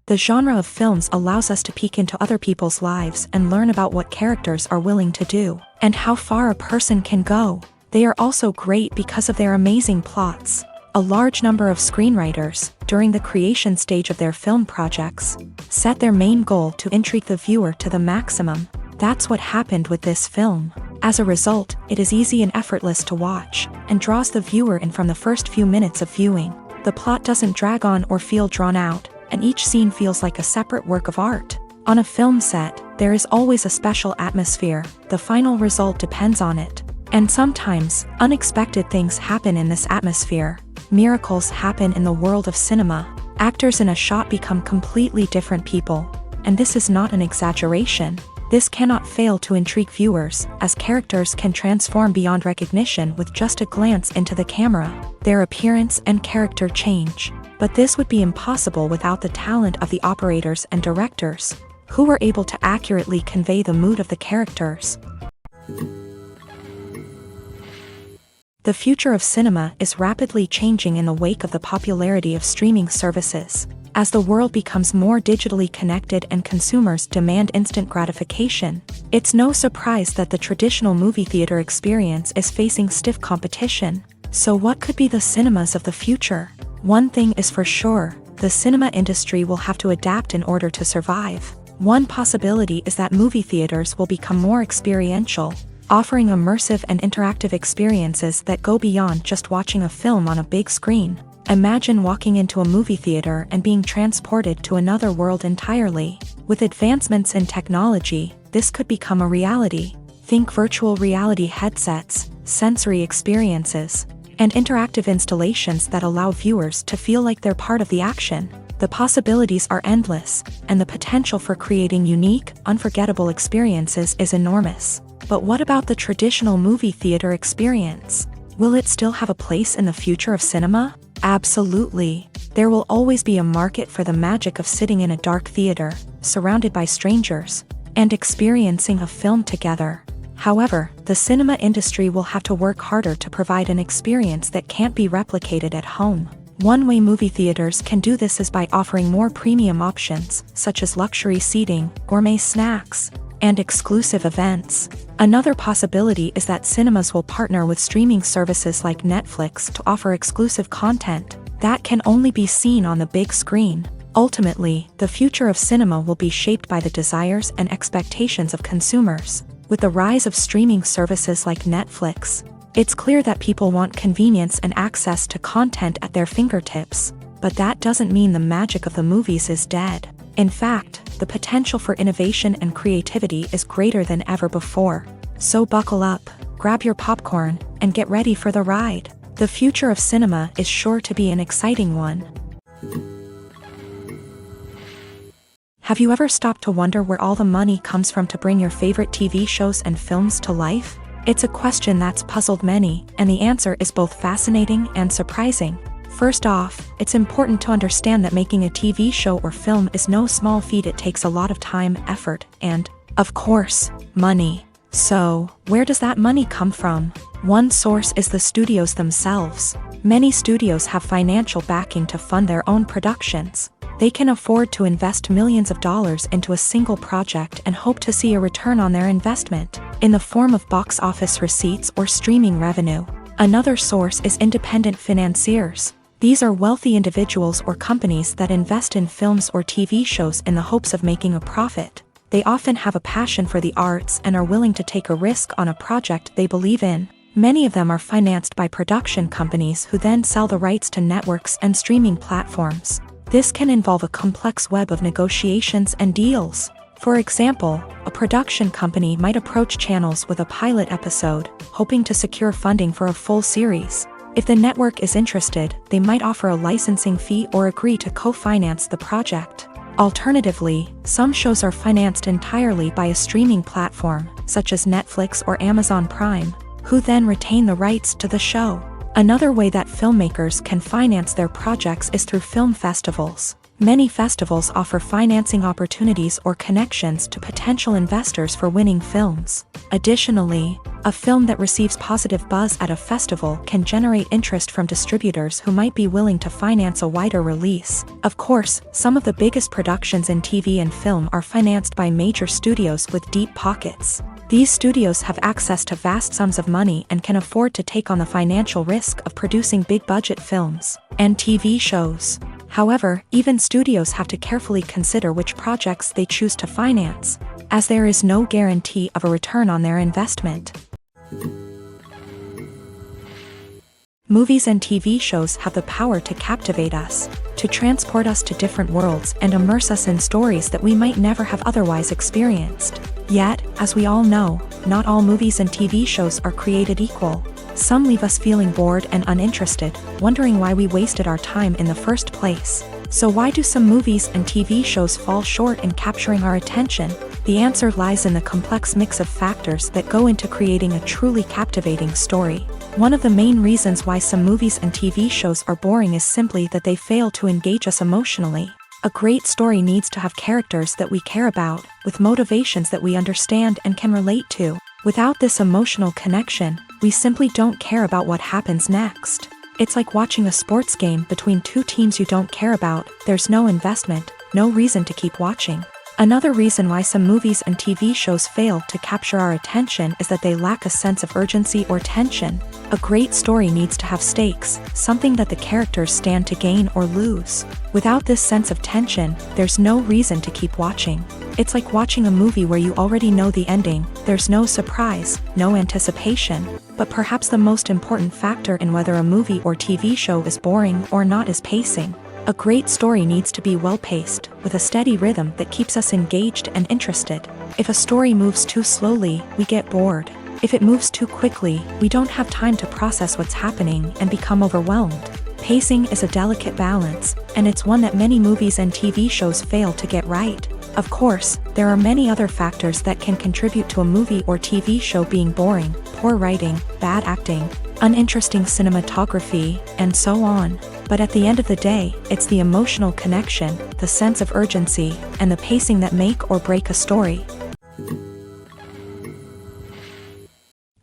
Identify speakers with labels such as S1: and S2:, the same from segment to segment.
S1: The genre of films allows us to peek into other people's lives and learn about what characters are willing to do, and how far a person can go. They are also great because of their amazing plots. A large number of screenwriters, during the creation stage of their film projects, set their main goal to intrigue the viewer to the maximum. That's what happened with this film. As a result, it is easy and effortless to watch, and draws the viewer in from the first few minutes of viewing. The plot doesn't drag on or feel drawn out, and each scene feels like a separate work of art. On a film set, there is always a special atmosphere. The final result depends on it. And sometimes, unexpected things happen in this atmosphere. Miracles happen in the world of cinema. Actors in a shot become completely different people. And this is not an exaggeration. This cannot fail to intrigue viewers, as characters can transform beyond recognition with just a glance into the camera. Their appearance and character change. But this would be impossible without the talent of the operators and directors, who were able to accurately convey the mood of the characters. The future of cinema is rapidly changing in the wake of the popularity of streaming services. As the world becomes more digitally connected and consumers demand instant gratification, it's no surprise that the traditional movie theater experience is facing stiff competition. So what could be the cinemas of the future? One thing is for sure, the cinema industry will have to adapt in order to survive. One possibility is that movie theaters will become more experiential, offering immersive and interactive experiences that go beyond just watching a film on a big screen. Imagine walking into a movie theater and being transported to another world entirely. With advancements in technology, this could become a reality. Think virtual reality headsets, sensory experiences, and interactive installations that allow viewers to feel like they're part of the action. The possibilities are endless, and the potential for creating unique, unforgettable experiences is enormous. But what about the traditional movie theater experience? Will it still have a place in the future of cinema? Absolutely. There will always be a market for the magic of sitting in a dark theater, surrounded by strangers, and experiencing a film together. However, the cinema industry will have to work harder to provide an experience that can't be replicated at home. One way movie theaters can do this is by offering more premium options, such as luxury seating, gourmet snacks, and exclusive events. Another possibility is that cinemas will partner with streaming services like Netflix to offer exclusive content that can only be seen on the big screen. Ultimately, the future of cinema will be shaped by the desires and expectations of consumers. With the rise of streaming services like Netflix, it's clear that people want convenience and access to content at their fingertips. But that doesn't mean the magic of the movies is dead. In fact, the potential for innovation and creativity is greater than ever before. So buckle up, grab your popcorn, and get ready for the ride. The future of cinema is sure to be an exciting one. Have you ever stopped to wonder where all the money comes from to bring your favorite TV shows and films to life? It's a question that's puzzled many, and the answer is both fascinating and surprising. First off, it's important to understand that making a TV show or film is no small feat. It takes a lot of time, effort, and, of course, money. So, where does that money come from? One source is the studios themselves. Many studios have financial backing to fund their own productions. They can afford to invest millions of dollars into a single project and hope to see a return on their investment, in the form of box office receipts or streaming revenue. Another source is independent financiers. These are wealthy individuals or companies that invest in films or TV shows in the hopes of making a profit. They often have a passion for the arts and are willing to take a risk on a project they believe in. Many of them are financed by production companies who then sell the rights to networks and streaming platforms. This can involve a complex web of negotiations and deals. For example, a production company might approach channels with a pilot episode, hoping to secure funding for a full series. If the network is interested, they might offer a licensing fee or agree to co-finance the project. Alternatively, some shows are financed entirely by a streaming platform, such as Netflix or Amazon Prime, who then retain the rights to the show. Another way that filmmakers can finance their projects is through film festivals. Many festivals offer financing opportunities or connections to potential investors for winning films. Additionally, a film that receives positive buzz at a festival can generate interest from distributors who might be willing to finance a wider release. Of course, some of the biggest productions in TV and film are financed by major studios with deep pockets. These studios have access to vast sums of money and can afford to take on the financial risk of producing big-budget films and TV shows. However, even studios have to carefully consider which projects they choose to finance, as there is no guarantee of a return on their investment. Movies and TV shows have the power to captivate us, to transport us to different worlds and immerse us in stories that we might never have otherwise experienced. Yet, as we all know, not all movies and TV shows are created equal. Some leave us feeling bored and uninterested, wondering why we wasted our time in the first place. So why do some movies and TV shows fall short in capturing our attention? The answer lies in the complex mix of factors that go into creating a truly captivating story. One of the main reasons why some movies and TV shows are boring is simply that they fail to engage us emotionally. A great story needs to have characters that we care about, with motivations that we understand and can relate to. Without this emotional connection, we simply don't care about what happens next. It's like watching a sports game between two teams you don't care about. There's no investment, no reason to keep watching. Another reason why some movies and TV shows fail to capture our attention is that they lack a sense of urgency or tension. A great story needs to have stakes, something that the characters stand to gain or lose. Without this sense of tension, there's no reason to keep watching. It's like watching a movie where you already know the ending. There's no surprise, no anticipation. But perhaps the most important factor in whether a movie or TV show is boring or not is pacing. A great story needs to be well-paced, with a steady rhythm that keeps us engaged and interested. If a story moves too slowly, we get bored. If it moves too quickly, we don't have time to process what's happening and become overwhelmed. Pacing is a delicate balance, and it's one that many movies and TV shows fail to get right. Of course, there are many other factors that can contribute to a movie or TV show being boring: poor writing, bad acting, uninteresting cinematography, and so on. But at the end of the day, it's the emotional connection, the sense of urgency, and the pacing that make or break a story.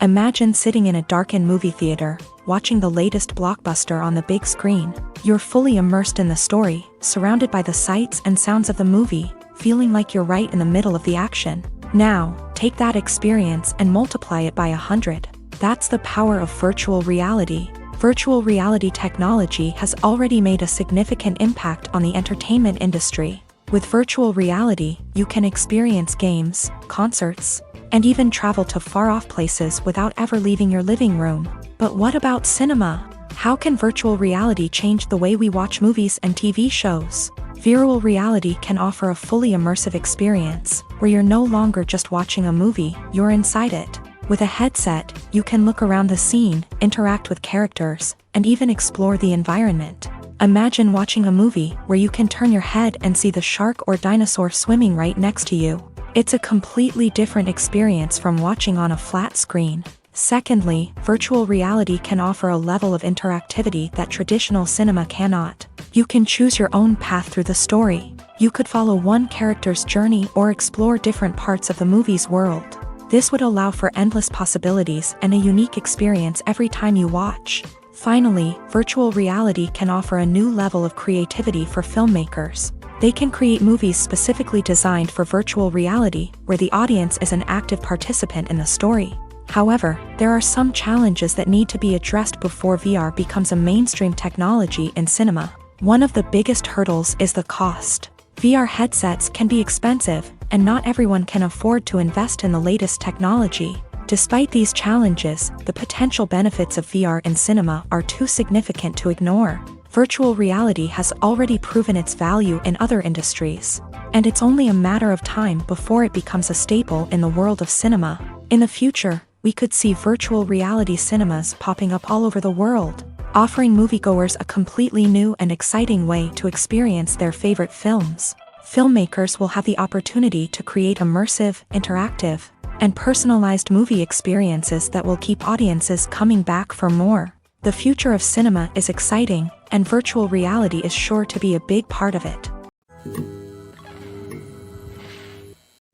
S1: Imagine sitting in a darkened movie theater, watching the latest blockbuster on the big screen. You're fully immersed in the story, surrounded by the sights and sounds of the movie, feeling like you're right in the middle of the action. Now, take that experience and multiply it by 100. That's the power of virtual reality. Virtual reality technology has already made a significant impact on the entertainment industry. With virtual reality, you can experience games, concerts, and even travel to far-off places without ever leaving your living room. But what about cinema? How can virtual reality change the way we watch movies and TV shows? Virtual reality can offer a fully immersive experience, where you're no longer just watching a movie, you're inside it. With a headset, you can look around the scene, interact with characters, and even explore the environment. Imagine watching a movie where you can turn your head and see the shark or dinosaur swimming right next to you. It's a completely different experience from watching on a flat screen. Secondly, virtual reality can offer a level of interactivity that traditional cinema cannot. You can choose your own path through the story. You could follow one character's journey or explore different parts of the movie's world. This would allow for endless possibilities and a unique experience every time you watch. Finally, virtual reality can offer a new level of creativity for filmmakers. They can create movies specifically designed for virtual reality, where the audience is an active participant in the story. However, there are some challenges that need to be addressed before VR becomes a mainstream technology in cinema. One of the biggest hurdles is the cost. VR headsets can be expensive, and not everyone can afford to invest in the latest technology. Despite these challenges, the potential benefits of VR in cinema are too significant to ignore. Virtual reality has already proven its value in other industries, and it's only a matter of time before it becomes a staple in the world of cinema. In the future, we could see virtual reality cinemas popping up all over the world, offering moviegoers a completely new and exciting way to experience their favorite films. Filmmakers will have the opportunity to create immersive, interactive, and personalized movie experiences that will keep audiences coming back for more. The future of cinema is exciting, and virtual reality is sure to be a big part of it.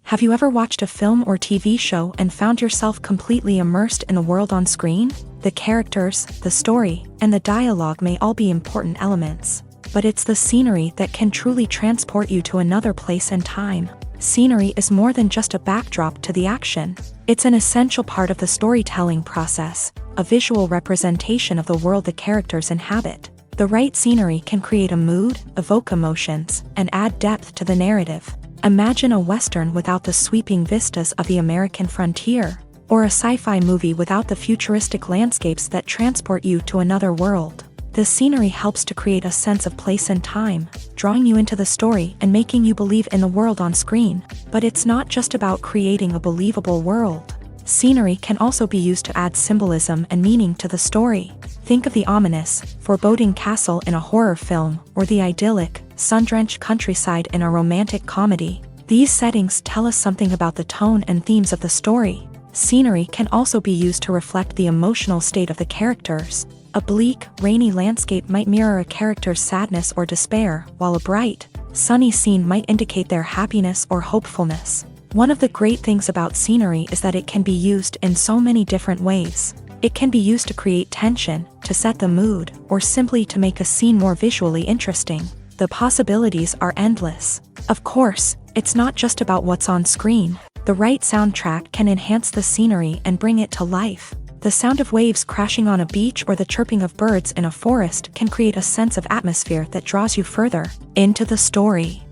S1: Have you ever watched a film or TV show and found yourself completely immersed in the world on screen? The characters, the story, and the dialogue may all be important elements, but it's the scenery that can truly transport you to another place and time. Scenery is more than just a backdrop to the action. It's an essential part of the storytelling process, a visual representation of the world the characters inhabit. The right scenery can create a mood, evoke emotions, and add depth to the narrative. Imagine a Western without the sweeping vistas of the American frontier, or a sci-fi movie without the futuristic landscapes that transport you to another world. The scenery helps to create a sense of place and time, drawing you into the story and making you believe in the world on screen. But it's not just about creating a believable world. Scenery can also be used to add symbolism and meaning to the story. Think of the ominous, foreboding castle in a horror film, or the idyllic, sun-drenched countryside in a romantic comedy. These settings tell us something about the tone and themes of the story. Scenery can also be used to reflect the emotional state of the characters. A bleak, rainy landscape might mirror a character's sadness or despair, while a bright, sunny scene might indicate their happiness or hopefulness. One of the great things about scenery is that it can be used in so many different ways. It can be used to create tension, to set the mood, or simply to make a scene more visually interesting. The possibilities are endless. Of course, it's not just about what's on screen. The right soundtrack can enhance the scenery and bring it to life. The sound of waves crashing on a beach or the chirping of birds in a forest can create a sense of atmosphere that draws you further into the story.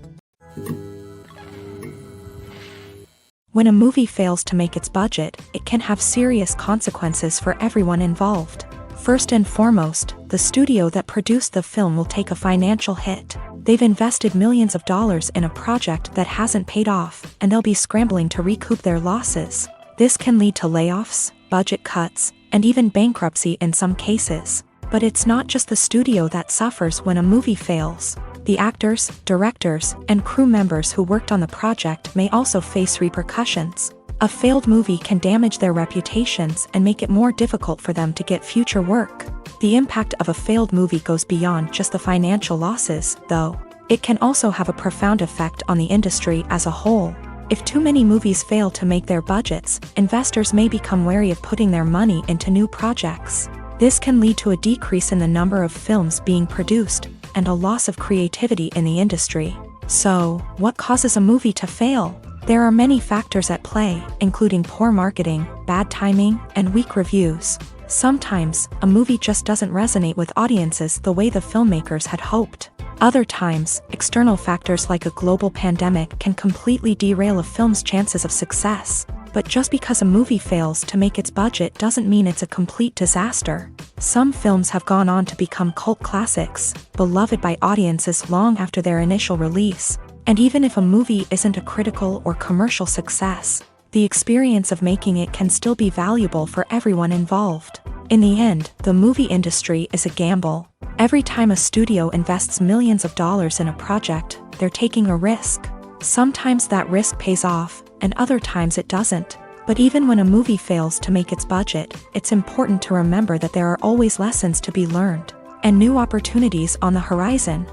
S1: When a movie fails to make its budget, it can have serious consequences for everyone involved. First and foremost, the studio that produced the film will take a financial hit. They've invested millions of dollars in a project that hasn't paid off, and they'll be scrambling to recoup their losses. This can lead to layoffs, budget cuts, and even bankruptcy in some cases. But it's not just the studio that suffers when a movie fails. The actors, directors, and crew members who worked on the project may also face repercussions. A failed movie can damage their reputations and make it more difficult for them to get future work. The impact of a failed movie goes beyond just the financial losses, though. It can also have a profound effect on the industry as a whole. If too many movies fail to make their budgets, investors may become wary of putting their money into new projects. This can lead to a decrease in the number of films being produced, and a loss of creativity in the industry. So, what causes a movie to fail? There are many factors at play, including poor marketing, bad timing, and weak reviews. Sometimes, a movie just doesn't resonate with audiences the way the filmmakers had hoped. Other times, external factors like a global pandemic can completely derail a film's chances of success. But just because a movie fails to make its budget doesn't mean it's a complete disaster. Some films have gone on to become cult classics, beloved by audiences long after their initial release. And even if a movie isn't a critical or commercial success, the experience of making it can still be valuable for everyone involved. In the end, the movie industry is a gamble. Every time a studio invests millions of dollars in a project, they're taking a risk. Sometimes that risk pays off, and other times it doesn't. But even when a movie fails to make its budget, it's important to remember that there are always lessons to be learned, and new opportunities on the horizon.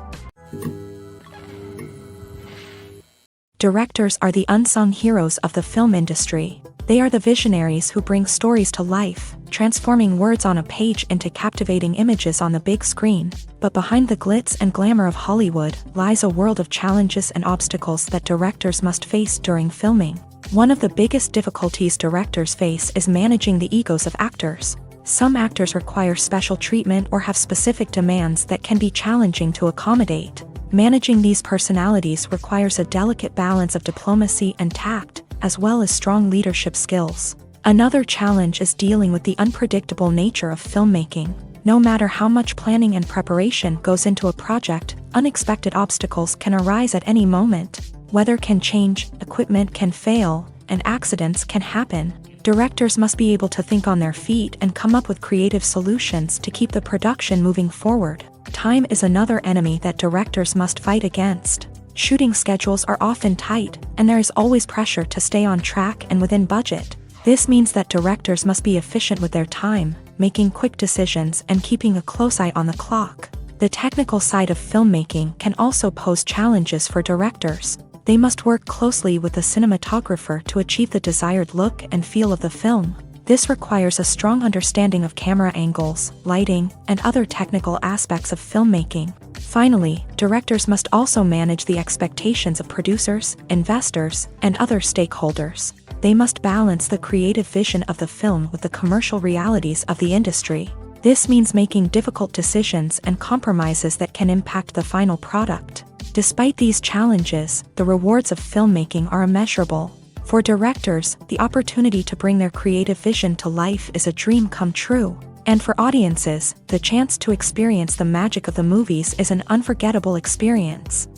S1: Directors are the unsung heroes of the film industry. They are the visionaries who bring stories to life, transforming words on a page into captivating images on the big screen. But behind the glitz and glamour of Hollywood lies a world of challenges and obstacles that directors must face during filming. One of the biggest difficulties directors face is managing the egos of actors. Some actors require special treatment or have specific demands that can be challenging to accommodate. Managing these personalities requires a delicate balance of diplomacy and tact, as well as strong leadership skills. Another challenge is dealing with the unpredictable nature of filmmaking. No matter how much planning and preparation goes into a project, unexpected obstacles can arise at any moment. Weather can change, equipment can fail, and accidents can happen. Directors must be able to think on their feet and come up with creative solutions to keep the production moving forward. Time is another enemy that directors must fight against. Shooting schedules are often tight, and there is always pressure to stay on track and within budget. This means that directors must be efficient with their time, making quick decisions and keeping a close eye on the clock. The technical side of filmmaking can also pose challenges for directors. They must work closely with the cinematographer to achieve the desired look and feel of the film. This requires a strong understanding of camera angles, lighting, and other technical aspects of filmmaking. Finally, directors must also manage the expectations of producers, investors, and other stakeholders. They must balance the creative vision of the film with the commercial realities of the industry. This means making difficult decisions and compromises that can impact the final product. Despite these challenges, the rewards of filmmaking are immeasurable. For directors, the opportunity to bring their creative vision to life is a dream come true. And for audiences, the chance to experience the magic of the movies is an unforgettable experience.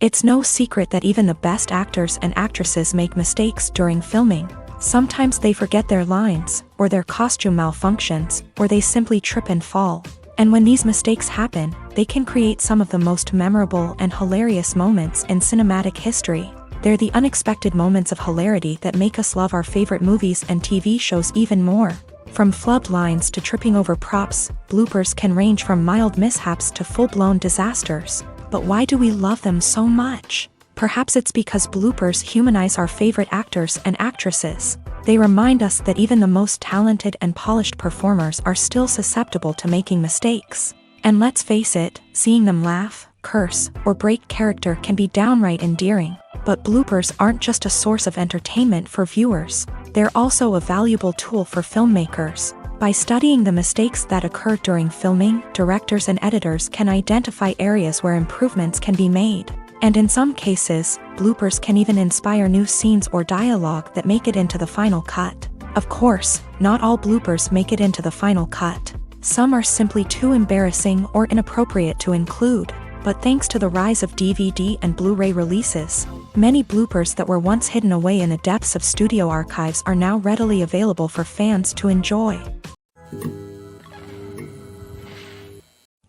S1: It's no secret that even the best actors and actresses make mistakes during filming. Sometimes they forget their lines, or their costume malfunctions, or they simply trip and fall. And when these mistakes happen, they can create some of the most memorable and hilarious moments in cinematic history. They're the unexpected moments of hilarity that make us love our favorite movies and TV shows even more. From flubbed lines to tripping over props, bloopers can range from mild mishaps to full-blown disasters. But why do we love them so much? Perhaps it's because bloopers humanize our favorite actors and actresses. They remind us that even the most talented and polished performers are still susceptible to making mistakes. And let's face it, seeing them laugh, curse, or break character can be downright endearing. But bloopers aren't just a source of entertainment for viewers. They're also a valuable tool for filmmakers. By studying the mistakes that occur during filming, directors and editors can identify areas where improvements can be made. And in some cases, bloopers can even inspire new scenes or dialogue that make it into the final cut. Of course, not all bloopers make it into the final cut. Some are simply too embarrassing or inappropriate to include. But thanks to the rise of DVD and Blu-ray releases, many bloopers that were once hidden away in the depths of studio archives are now readily available for fans to enjoy.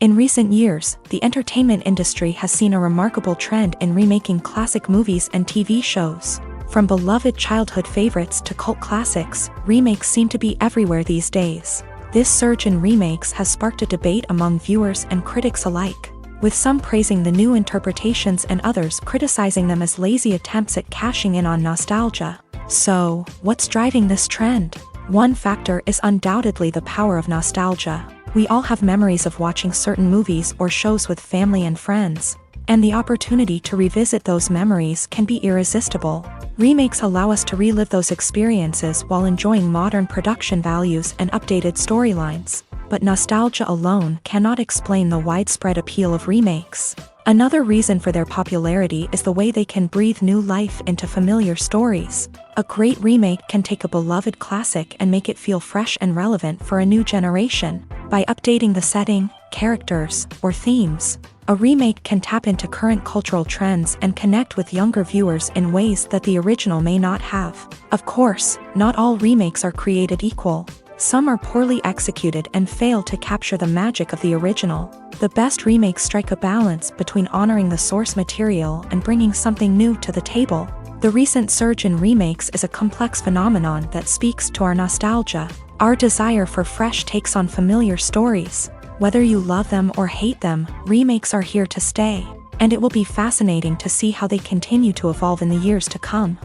S1: In recent years, the entertainment industry has seen a remarkable trend in remaking classic movies and TV shows. From beloved childhood favorites to cult classics, remakes seem to be everywhere these days. This surge in remakes has sparked a debate among viewers and critics alike, with some praising the new interpretations and others criticizing them as lazy attempts at cashing in on nostalgia. So, what's driving this trend? One factor is undoubtedly the power of nostalgia. We all have memories of watching certain movies or shows with family and friends, and the opportunity to revisit those memories can be irresistible. Remakes allow us to relive those experiences while enjoying modern production values and updated storylines. But nostalgia alone cannot explain the widespread appeal of remakes. Another reason for their popularity is the way they can breathe new life into familiar stories. A great remake can take a beloved classic and make it feel fresh and relevant for a new generation. By updating the setting, characters, or themes, a remake can tap into current cultural trends and connect with younger viewers in ways that the original may not have. Of course, not all remakes are created equal. Some are poorly executed and fail to capture the magic of the original. The best remakes strike a balance between honoring the source material and bringing something new to the table. The recent surge in remakes is a complex phenomenon that speaks to our nostalgia, our desire for fresh takes on familiar stories. Whether you love them or hate them, remakes are here to stay, and it will be fascinating to see how they continue to evolve in the years to come.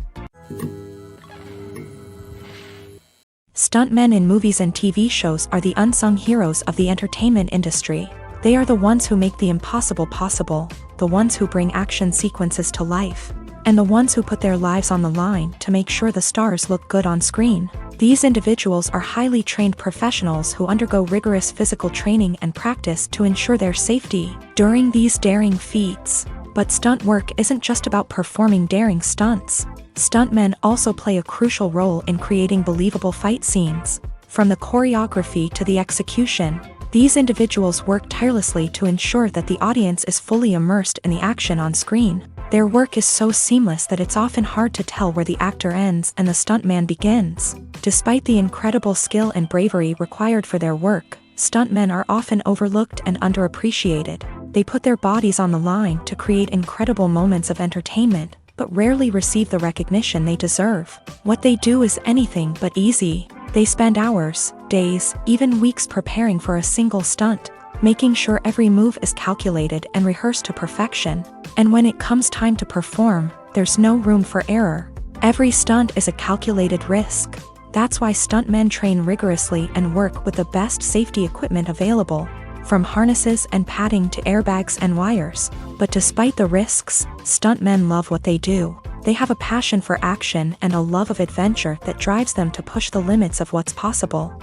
S1: Stuntmen in movies and TV shows are the unsung heroes of the entertainment industry. They are the ones who make the impossible possible, the ones who bring action sequences to life, and the ones who put their lives on the line to make sure the stars look good on screen. These individuals are highly trained professionals who undergo rigorous physical training and practice to ensure their safety during these daring feats. But stunt work isn't just about performing daring stunts. Stuntmen also play a crucial role in creating believable fight scenes. From the choreography to the execution, these individuals work tirelessly to ensure that the audience is fully immersed in the action on screen. Their work is so seamless that it's often hard to tell where the actor ends and the stuntman begins. Despite the incredible skill and bravery required for their work, stuntmen are often overlooked and underappreciated. They put their bodies on the line to create incredible moments of entertainment, but rarely receive the recognition they deserve. What they do is anything but easy. They spend hours, days, even weeks preparing for a single stunt, making sure every move is calculated and rehearsed to perfection. And when it comes time to perform, there's no room for error. Every stunt is a calculated risk. That's why stuntmen train rigorously and work with the best safety equipment available, from harnesses and padding to airbags and wires. But despite the risks, stuntmen love what they do. They have a passion for action and a love of adventure that drives them to push the limits of what's possible.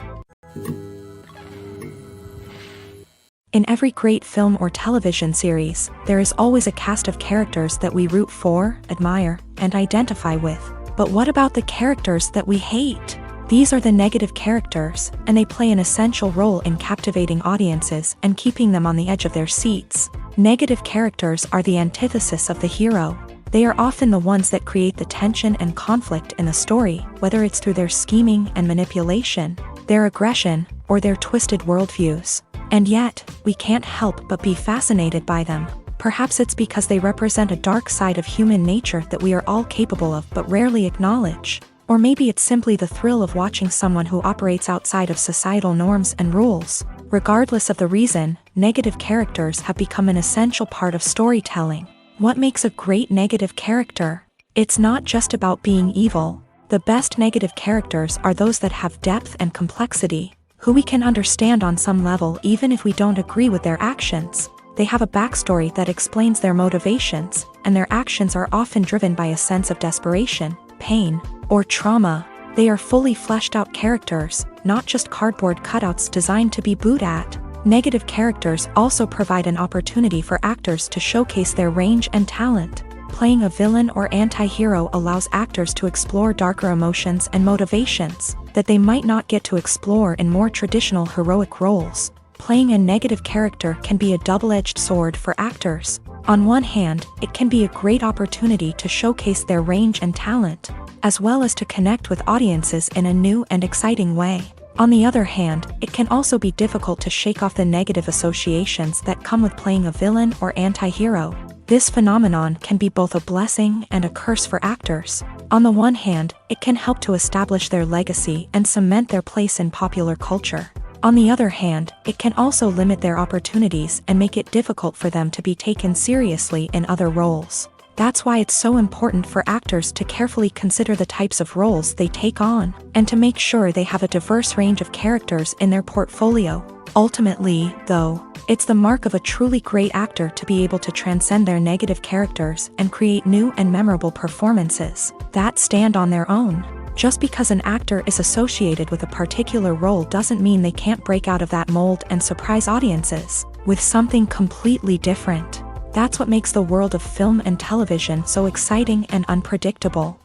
S1: In every great film or television series, there is always a cast of characters that we root for, admire, and identify with. But what about the characters that we hate? These are the negative characters, and they play an essential role in captivating audiences and keeping them on the edge of their seats. Negative characters are the antithesis of the hero. They are often the ones that create the tension and conflict in the story, whether it's through their scheming and manipulation, their aggression, or their twisted worldviews. And yet, we can't help but be fascinated by them. Perhaps it's because they represent a dark side of human nature that we are all capable of but rarely acknowledge. Or maybe it's simply the thrill of watching someone who operates outside of societal norms and rules. Regardless of the reason, negative characters have become an essential part of storytelling. What makes a great negative character? It's not just about being evil. The best negative characters are those that have depth and complexity, who we can understand on some level even if we don't agree with their actions. They have a backstory that explains their motivations, and their actions are often driven by a sense of desperation, pain, or trauma. They are fully fleshed out characters, not just cardboard cutouts designed to be booed at. Negative characters also provide an opportunity for actors to showcase their range and talent. Playing a villain or anti-hero allows actors to explore darker emotions and motivations that they might not get to explore in more traditional heroic roles. Playing a negative character can be a double-edged sword for actors. On one hand, it can be a great opportunity to showcase their range and talent, as well as to connect with audiences in a new and exciting way. On the other hand, it can also be difficult to shake off the negative associations that come with playing a villain or anti-hero. This phenomenon can be both a blessing and a curse for actors. On the one hand, it can help to establish their legacy and cement their place in popular culture. On the other hand, it can also limit their opportunities and make it difficult for them to be taken seriously in other roles. That's why it's so important for actors to carefully consider the types of roles they take on, and to make sure they have a diverse range of characters in their portfolio. Ultimately, though, it's the mark of a truly great actor to be able to transcend their negative characters and create new and memorable performances that stand on their own. Just because an actor is associated with a particular role doesn't mean they can't break out of that mold and surprise audiences with something completely different. That's what makes the world of film and television so exciting and unpredictable.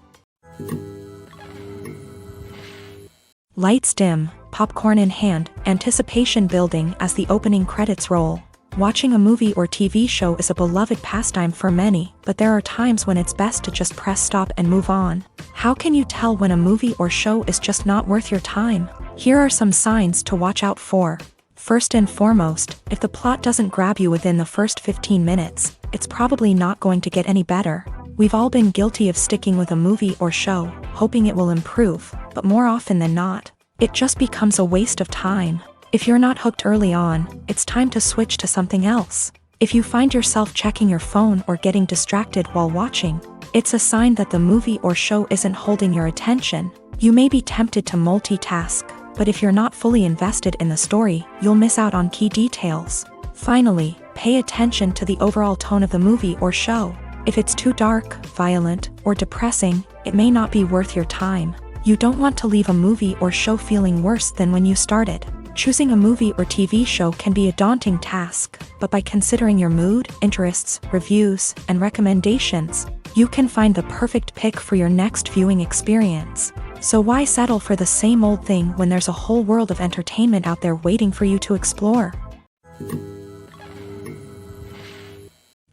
S1: Lights dim, popcorn in hand, anticipation building as the opening credits roll. Watching a movie or TV show is a beloved pastime for many, but there are times when it's best to just press stop and move on. How can you tell when a movie or show is just not worth your time? Here are some signs to watch out for. First and foremost, if the plot doesn't grab you within the first 15 minutes, it's probably not going to get any better. We've all been guilty of sticking with a movie or show, hoping it will improve, but more often than not, it just becomes a waste of time. If you're not hooked early on, it's time to switch to something else. If you find yourself checking your phone or getting distracted while watching, it's a sign that the movie or show isn't holding your attention. You may be tempted to multitask, but if you're not fully invested in the story, you'll miss out on key details. Finally, pay attention to the overall tone of the movie or show. If it's too dark, violent, or depressing, it may not be worth your time. You don't want to leave a movie or show feeling worse than when you started. Choosing a movie or TV show can be a daunting task, but by considering your mood, interests, reviews, and recommendations, you can find the perfect pick for your next viewing experience. So why settle for the same old thing when there's a whole world of entertainment out there waiting for you to explore?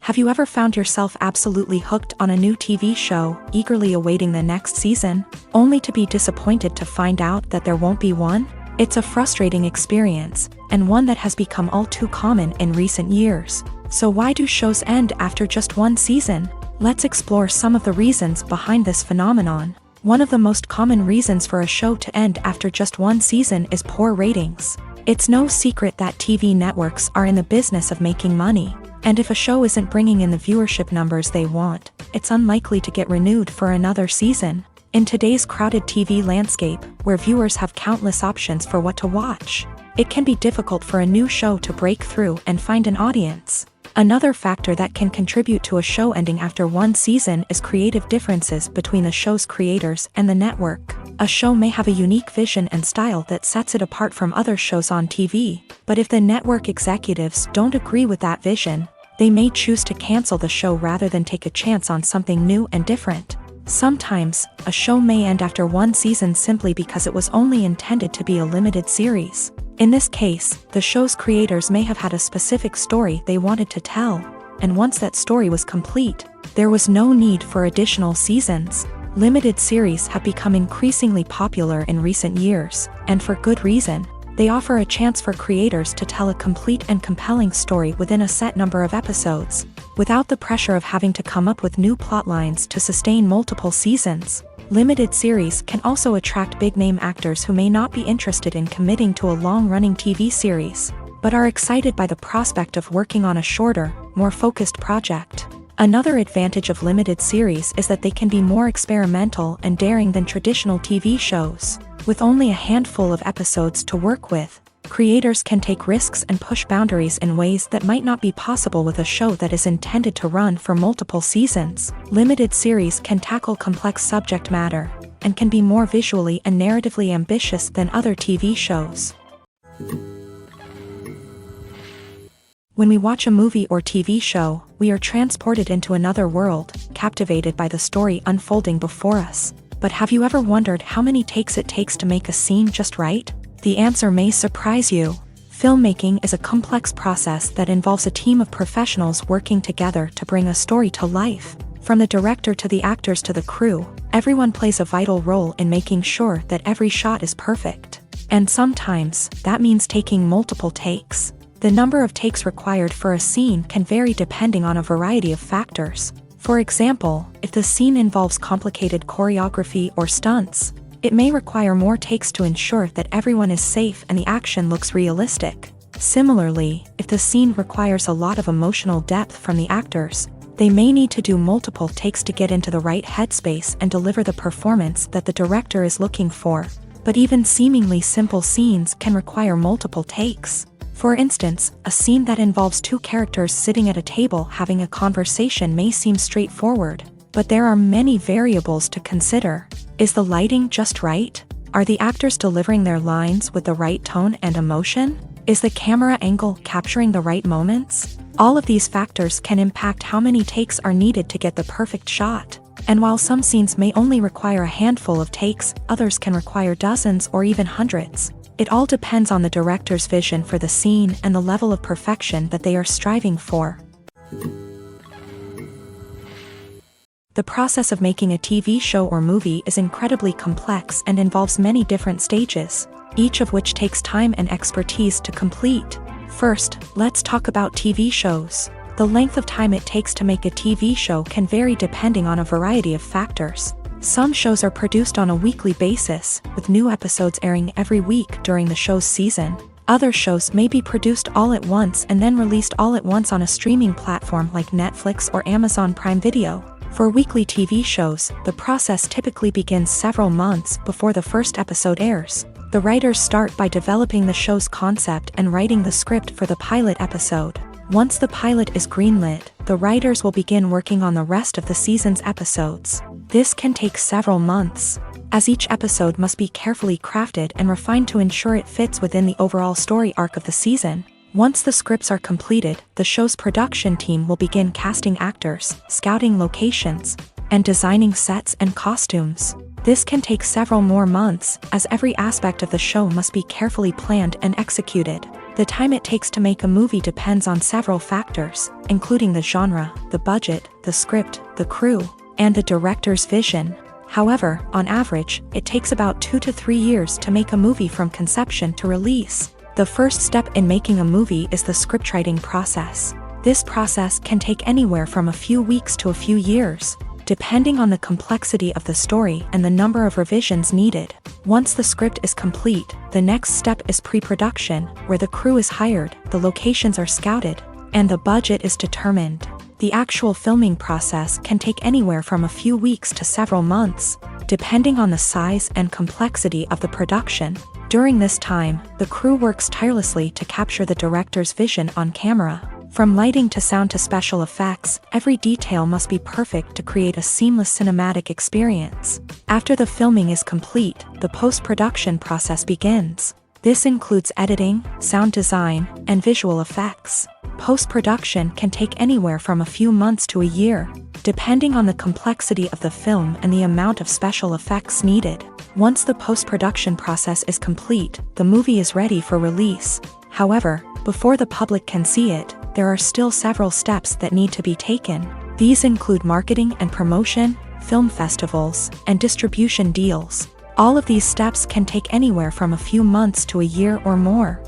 S1: Have you ever found yourself absolutely hooked on a new TV show, eagerly awaiting the next season, only to be disappointed to find out that there won't be one? It's a frustrating experience, and one that has become all too common in recent years. So why do shows end after just one season? Let's explore some of the reasons behind this phenomenon. One of the most common reasons for a show to end after just one season is poor ratings. It's no secret that TV networks are in the business of making money, and if a show isn't bringing in the viewership numbers they want, it's unlikely to get renewed for another season. In today's crowded TV landscape, where viewers have countless options for what to watch, it can be difficult for a new show to break through and find an audience. Another factor that can contribute to a show ending after one season is creative differences between the show's creators and the network. A show may have a unique vision and style that sets it apart from other shows on TV, but if the network executives don't agree with that vision, they may choose to cancel the show rather than take a chance on something new and different. Sometimes, a show may end after one season simply because it was only intended to be a limited series. In this case, the show's creators may have had a specific story they wanted to tell, and once that story was complete, there was no need for additional seasons. Limited series have become increasingly popular in recent years, and for good reason. They offer a chance for creators to tell a complete and compelling story within a set number of episodes, without the pressure of having to come up with new plotlines to sustain multiple seasons. Limited series can also attract big-name actors who may not be interested in committing to a long-running TV series, but are excited by the prospect of working on a shorter, more focused project. Another advantage of limited series is that they can be more experimental and daring than traditional TV shows. With only a handful of episodes to work with, creators can take risks and push boundaries in ways that might not be possible with a show that is intended to run for multiple seasons. Limited series can tackle complex subject matter, and can be more visually and narratively ambitious than other TV shows. When we watch a movie or TV show, we are transported into another world, captivated by the story unfolding before us. But have you ever wondered how many takes it takes to make a scene just right? The answer may surprise you. Filmmaking is a complex process that involves a team of professionals working together to bring a story to life. From the director to the actors to the crew, everyone plays a vital role in making sure that every shot is perfect. And sometimes, that means taking multiple takes. The number of takes required for a scene can vary depending on a variety of factors. For example, if the scene involves complicated choreography or stunts, it may require more takes to ensure that everyone is safe and the action looks realistic. Similarly, if the scene requires a lot of emotional depth from the actors, they may need to do multiple takes to get into the right headspace and deliver the performance that the director is looking for. But even seemingly simple scenes can require multiple takes. For instance, a scene that involves two characters sitting at a table having a conversation may seem straightforward, but there are many variables to consider. Is the lighting just right? Are the actors delivering their lines with the right tone and emotion? Is the camera angle capturing the right moments? All of these factors can impact how many takes are needed to get the perfect shot. And while some scenes may only require a handful of takes, others can require dozens or even hundreds. It all depends on the director's vision for the scene and the level of perfection that they are striving for. The process of making a TV show or movie is incredibly complex and involves many different stages, each of which takes time and expertise to complete. First, let's talk about TV shows. The length of time it takes to make a TV show can vary depending on a variety of factors. Some shows are produced on a weekly basis, with new episodes airing every week during the show's season. Other shows may be produced all at once and then released all at once on a streaming platform like Netflix or Amazon Prime Video. For weekly TV shows, the process typically begins several months before the first episode airs. The writers start by developing the show's concept and writing the script for the pilot episode. Once the pilot is greenlit, the writers will begin working on the rest of the season's episodes. This can take several months, as each episode must be carefully crafted and refined to ensure it fits within the overall story arc of the season. Once the scripts are completed, the show's production team will begin casting actors, scouting locations, and designing sets and costumes. This can take several more months, as every aspect of the show must be carefully planned and executed. The time it takes to make a movie depends on several factors, including the genre, the budget, the script, the crew, and the director's vision. However, on average, it takes about 2 to 3 years to make a movie from conception to release. The first step in making a movie is the scriptwriting process. This process can take anywhere from a few weeks to a few years, depending on the complexity of the story and the number of revisions needed. Once the script is complete, the next step is pre-production, where the crew is hired, the locations are scouted, and the budget is determined. The actual filming process can take anywhere from a few weeks to several months, depending on the size and complexity of the production. During this time, the crew works tirelessly to capture the director's vision on camera. From lighting to sound to special effects, every detail must be perfect to create a seamless cinematic experience. After the filming is complete, the post-production process begins. This includes editing, sound design, and visual effects. Post-production can take anywhere from a few months to a year, depending on the complexity of the film and the amount of special effects needed. Once the post-production process is complete, the movie is ready for release. However, before the public can see it, there are still several steps that need to be taken. These include marketing and promotion, film festivals, and distribution deals. All of these steps can take anywhere from a few months to a year or more.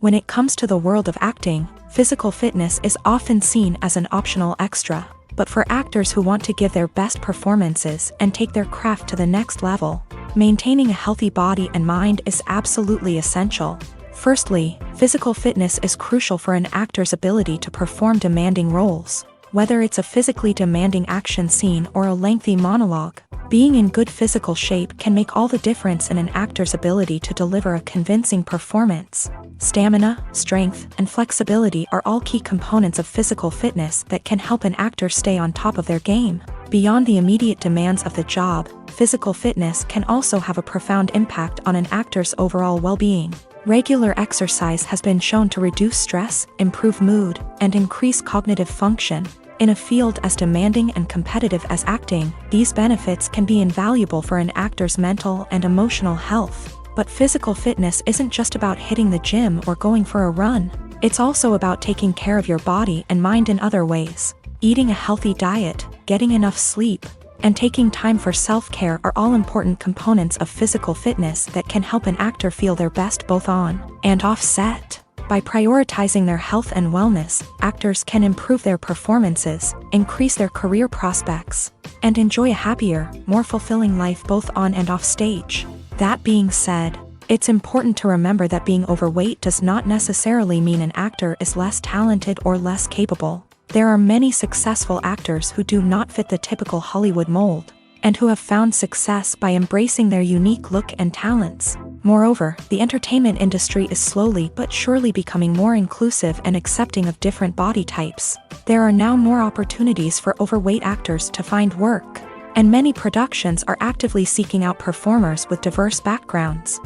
S1: When it comes to the world of acting, physical fitness is often seen as an optional extra. But for actors who want to give their best performances and take their craft to the next level, maintaining a healthy body and mind is absolutely essential. Firstly, physical fitness is crucial for an actor's ability to perform demanding roles. Whether it's a physically demanding action scene or a lengthy monologue, being in good physical shape can make all the difference in an actor's ability to deliver a convincing performance. Stamina, strength, and flexibility are all key components of physical fitness that can help an actor stay on top of their game. Beyond the immediate demands of the job, physical fitness can also have a profound impact on an actor's overall well-being. Regular exercise has been shown to reduce stress, improve mood, and increase cognitive function. In a field as demanding and competitive as acting, these benefits can be invaluable for an actor's mental and emotional health. But physical fitness isn't just about hitting the gym or going for a run. It's also about taking care of your body and mind in other ways. Eating a healthy diet, getting enough sleep, and taking time for self-care are all important components of physical fitness that can help an actor feel their best both on and off set. By prioritizing their health and wellness, actors can improve their performances, increase their career prospects, and enjoy a happier, more fulfilling life both on and off stage. That being said, it's important to remember that being overweight does not necessarily mean an actor is less talented or less capable. There are many successful actors who do not fit the typical Hollywood mold, and who have found success by embracing their unique look and talents. Moreover, the entertainment industry is slowly but surely becoming more inclusive and accepting of different body types. There are now more opportunities for overweight actors to find work, and many productions are actively seeking out performers with diverse backgrounds.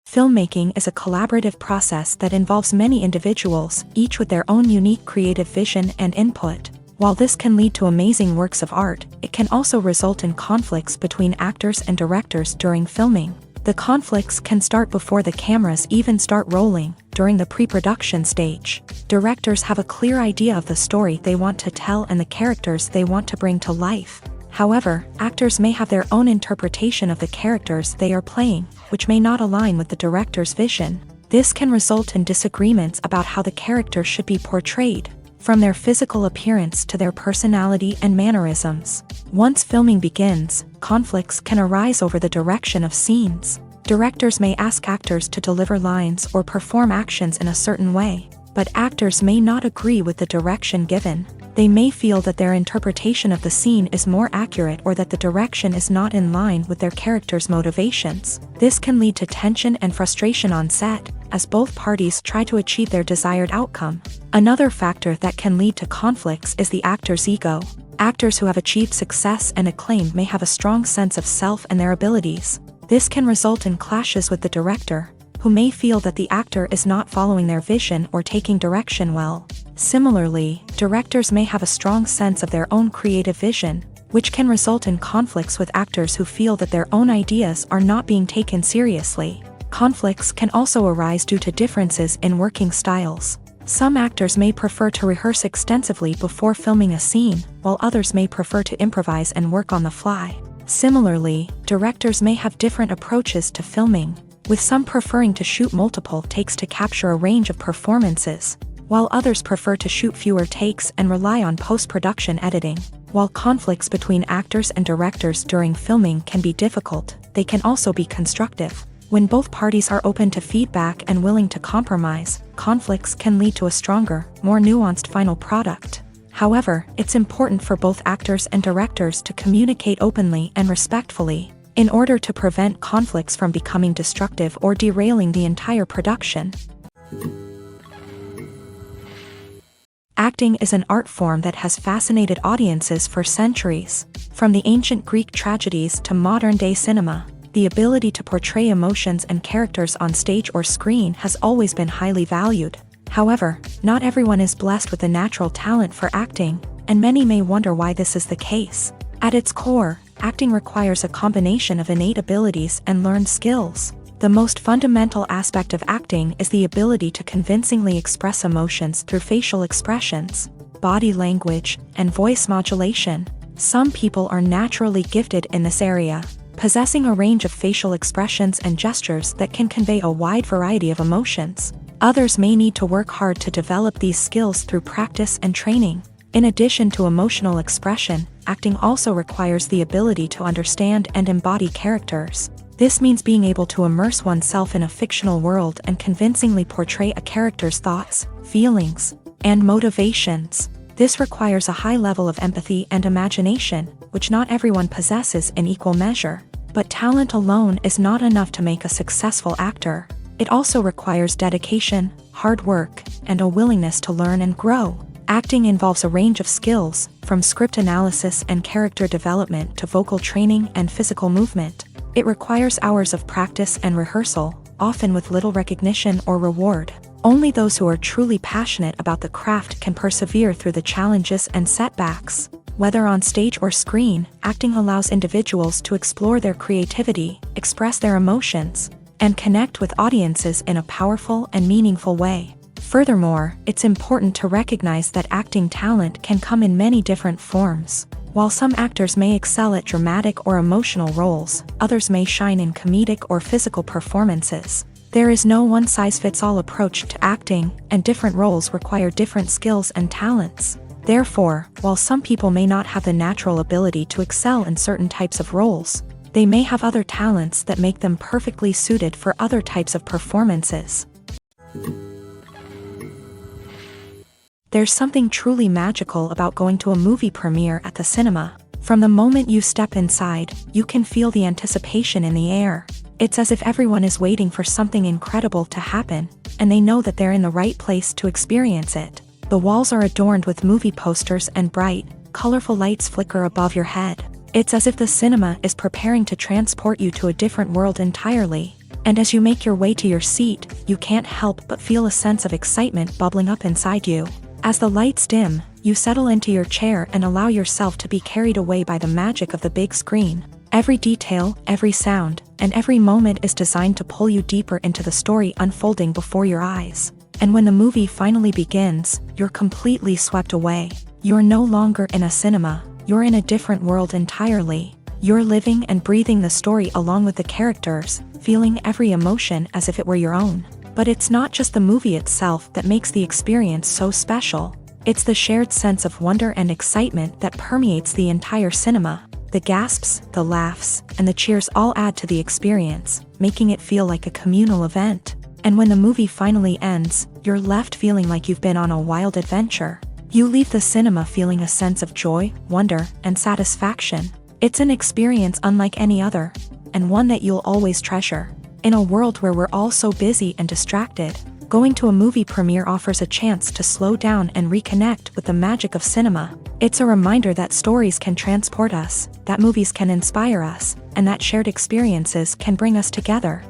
S1: Filmmaking is a collaborative process that involves many individuals, each with their own unique creative vision and input. While this can lead to amazing works of art, it can also result in conflicts between actors and directors during filming. The conflicts can start before the cameras even start rolling, during the pre-production stage. Directors have a clear idea of the story they want to tell and the characters they want to bring to life. However, actors may have their own interpretation of the characters they are playing, which may not align with the director's vision. This can result in disagreements about how the character should be portrayed, from their physical appearance to their personality and mannerisms. Once filming begins, conflicts can arise over the direction of scenes. Directors may ask actors to deliver lines or perform actions in a certain way, but actors may not agree with the direction given. They may feel that their interpretation of the scene is more accurate or that the direction is not in line with their character's motivations. This can lead to tension and frustration on set, as both parties try to achieve their desired outcome. Another factor that can lead to conflicts is the actor's ego. Actors who have achieved success and acclaim may have a strong sense of self and their abilities. This can result in clashes with the director, who may feel that the actor is not following their vision or taking direction well. Similarly, directors may have a strong sense of their own creative vision, which can result in conflicts with actors who feel that their own ideas are not being taken seriously. Conflicts can also arise due to differences in working styles. Some actors may prefer to rehearse extensively before filming a scene, while others may prefer to improvise and work on the fly. Similarly, directors may have different approaches to filming. with some preferring to shoot multiple takes to capture a range of performances, while others prefer to shoot fewer takes and rely on post-production editing. While conflicts between actors and directors during filming can be difficult, they can also be constructive. When both parties are open to feedback and willing to compromise, conflicts can lead to a stronger, more nuanced final product. However, it's important for both actors and directors to communicate openly and respectfully, in order to prevent conflicts from becoming destructive or derailing the entire production. Acting is an art form that has fascinated audiences for centuries. From the ancient Greek tragedies to modern-day cinema, the ability to portray emotions and characters on stage or screen has always been highly valued. However, not everyone is blessed with a natural talent for acting, and many may wonder why this is the case. At its core, acting requires a combination of innate abilities and learned skills. The most fundamental aspect of acting is the ability to convincingly express emotions through facial expressions, body language, and voice modulation. Some people are naturally gifted in this area, possessing a range of facial expressions and gestures that can convey a wide variety of emotions. Others may need to work hard to develop these skills through practice and training. In addition to emotional expression, acting also requires the ability to understand and embody characters. This means being able to immerse oneself in a fictional world and convincingly portray a character's thoughts, feelings, and motivations. This requires a high level of empathy and imagination, which not everyone possesses in equal measure. But talent alone is not enough to make a successful actor. It also requires dedication, hard work, and a willingness to learn and grow. Acting involves a range of skills, from script analysis and character development to vocal training and physical movement. It requires hours of practice and rehearsal, often with little recognition or reward. Only those who are truly passionate about the craft can persevere through the challenges and setbacks. Whether on stage or screen, acting allows individuals to explore their creativity, express their emotions, and connect with audiences in a powerful and meaningful way. Furthermore, it's important to recognize that acting talent can come in many different forms. While some actors may excel at dramatic or emotional roles, others may shine in comedic or physical performances. There is no one-size-fits-all approach to acting, and different roles require different skills and talents. Therefore, while some people may not have the natural ability to excel in certain types of roles, they may have other talents that make them perfectly suited for other types of performances. There's something truly magical about going to a movie premiere at the cinema. From the moment you step inside, you can feel the anticipation in the air. It's as if everyone is waiting for something incredible to happen, and they know that they're in the right place to experience it. The walls are adorned with movie posters and bright, colorful lights flicker above your head. It's as if the cinema is preparing to transport you to a different world entirely. And as you make your way to your seat, you can't help but feel a sense of excitement bubbling up inside you. As the lights dim, you settle into your chair and allow yourself to be carried away by the magic of the big screen. Every detail, every sound, and every moment is designed to pull you deeper into the story unfolding before your eyes. And when the movie finally begins, you're completely swept away. You're no longer in a cinema, you're in a different world entirely. You're living and breathing the story along with the characters, feeling every emotion as if it were your own. But it's not just the movie itself that makes the experience so special. It's the shared sense of wonder and excitement that permeates the entire cinema. The gasps, the laughs, and the cheers all add to the experience, making it feel like a communal event. And when the movie finally ends, you're left feeling like you've been on a wild adventure. You leave the cinema feeling a sense of joy, wonder, and satisfaction. It's an experience unlike any other, and one that you'll always treasure. In a world where we're all so busy and distracted, going to a movie premiere offers a chance to slow down and reconnect with the magic of cinema. It's a reminder that stories can transport us, that movies can inspire us, and that shared experiences can bring us together.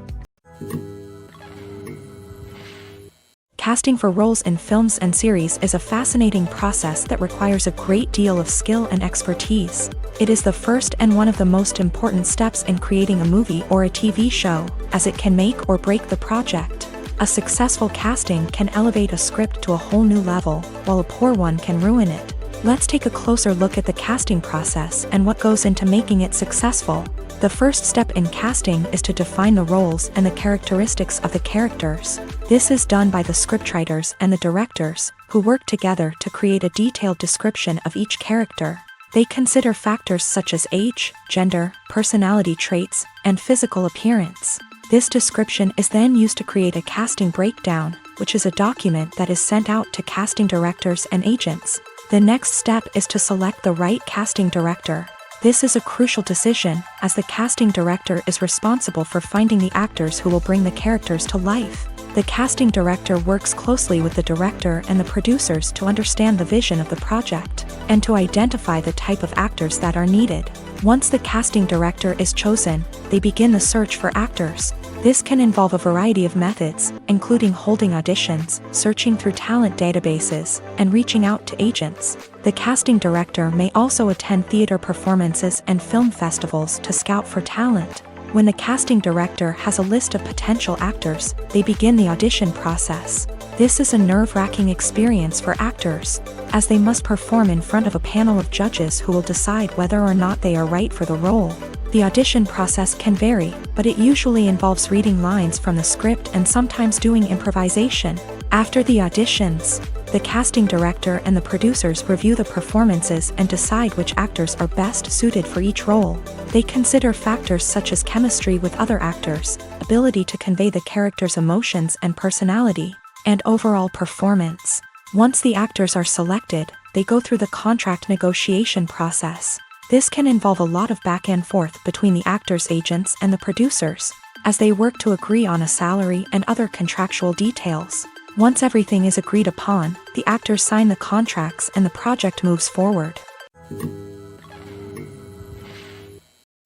S1: Casting for roles in films and series is a fascinating process that requires a great deal of skill and expertise. It is the first and one of the most important steps in creating a movie or a TV show, as it can make or break the project. A successful casting can elevate a script to a whole new level, while a poor one can ruin it. Let's take a closer look at the casting process and what goes into making it successful. The first step in casting is to define the roles and the characteristics of the characters. This is done by the scriptwriters and the directors, who work together to create a detailed description of each character. They consider factors such as age, gender, personality traits, and physical appearance. This description is then used to create a casting breakdown, which is a document that is sent out to casting directors and agents. The next step is to select the right casting director. This is a crucial decision, as the casting director is responsible for finding the actors who will bring the characters to life. The casting director works closely with the director and the producers to understand the vision of the project, and to identify the type of actors that are needed. Once the casting director is chosen, they begin the search for actors. This can involve a variety of methods, including holding auditions, searching through talent databases, and reaching out to agents. The casting director may also attend theater performances and film festivals to scout for talent. When the casting director has a list of potential actors, they begin the audition process. This is a nerve-wracking experience for actors, as they must perform in front of a panel of judges who will decide whether or not they are right for the role. The audition process can vary, but it usually involves reading lines from the script and sometimes doing improvisation. After the auditions, the casting director and the producers review the performances and decide which actors are best suited for each role. They consider factors such as chemistry with other actors, ability to convey the character's emotions and personality, and overall performance. Once the actors are selected, they go through the contract negotiation process. This can involve a lot of back and forth between the actors' agents and the producers, as they work to agree on a salary and other contractual details. Once everything is agreed upon, the actors sign the contracts and the project moves forward.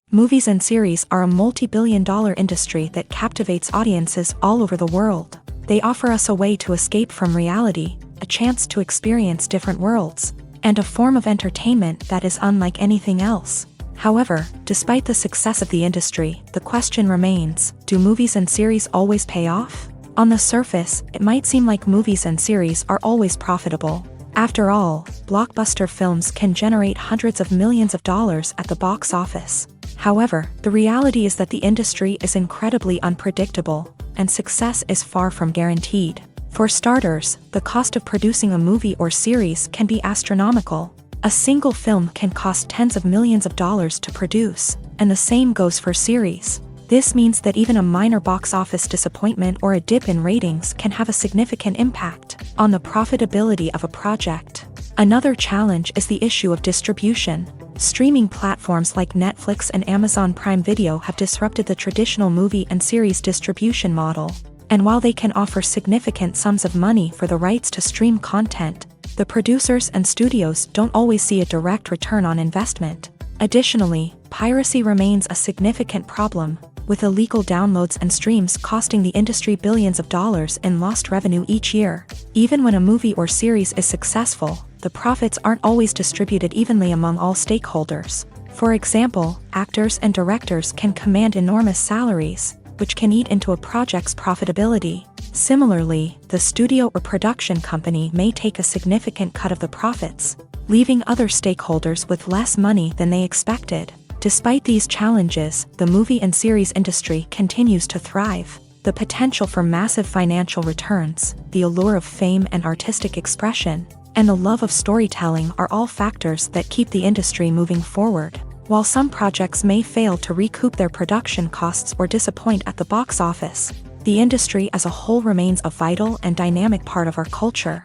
S1: Movies and series are a multi-billion-dollar industry that captivates audiences all over the world. They offer us a way to escape from reality, a chance to experience different worlds, and a form of entertainment that is unlike anything else. However, despite the success of the industry, the question remains, do movies and series always pay off? On the surface, it might seem like movies and series are always profitable. After all, blockbuster films can generate hundreds of millions of dollars at the box office. However, the reality is that the industry is incredibly unpredictable, and success is far from guaranteed. For starters, the cost of producing a movie or series can be astronomical. A single film can cost tens of millions of dollars to produce, and the same goes for series. This means that even a minor box office disappointment or a dip in ratings can have a significant impact on the profitability of a project. Another challenge is the issue of distribution. Streaming platforms like Netflix and Amazon Prime Video have disrupted the traditional movie and series distribution model. And while they can offer significant sums of money for the rights to stream content, the producers and studios don't always see a direct return on investment. Additionally, piracy remains a significant problem, with illegal downloads and streams costing the industry billions of dollars in lost revenue each year. Even when a movie or series is successful, the profits aren't always distributed evenly among all stakeholders. For example, actors and directors can command enormous salaries, which can eat into a project's profitability. Similarly, the studio or production company may take a significant cut of the profits, leaving other stakeholders with less money than they expected. Despite these challenges, the movie and series industry continues to thrive. The potential for massive financial returns, the allure of fame and artistic expression, and the love of storytelling are all factors that keep the industry moving forward. While some projects may fail to recoup their production costs or disappoint at the box office, the industry as a whole remains a vital and dynamic part of our culture.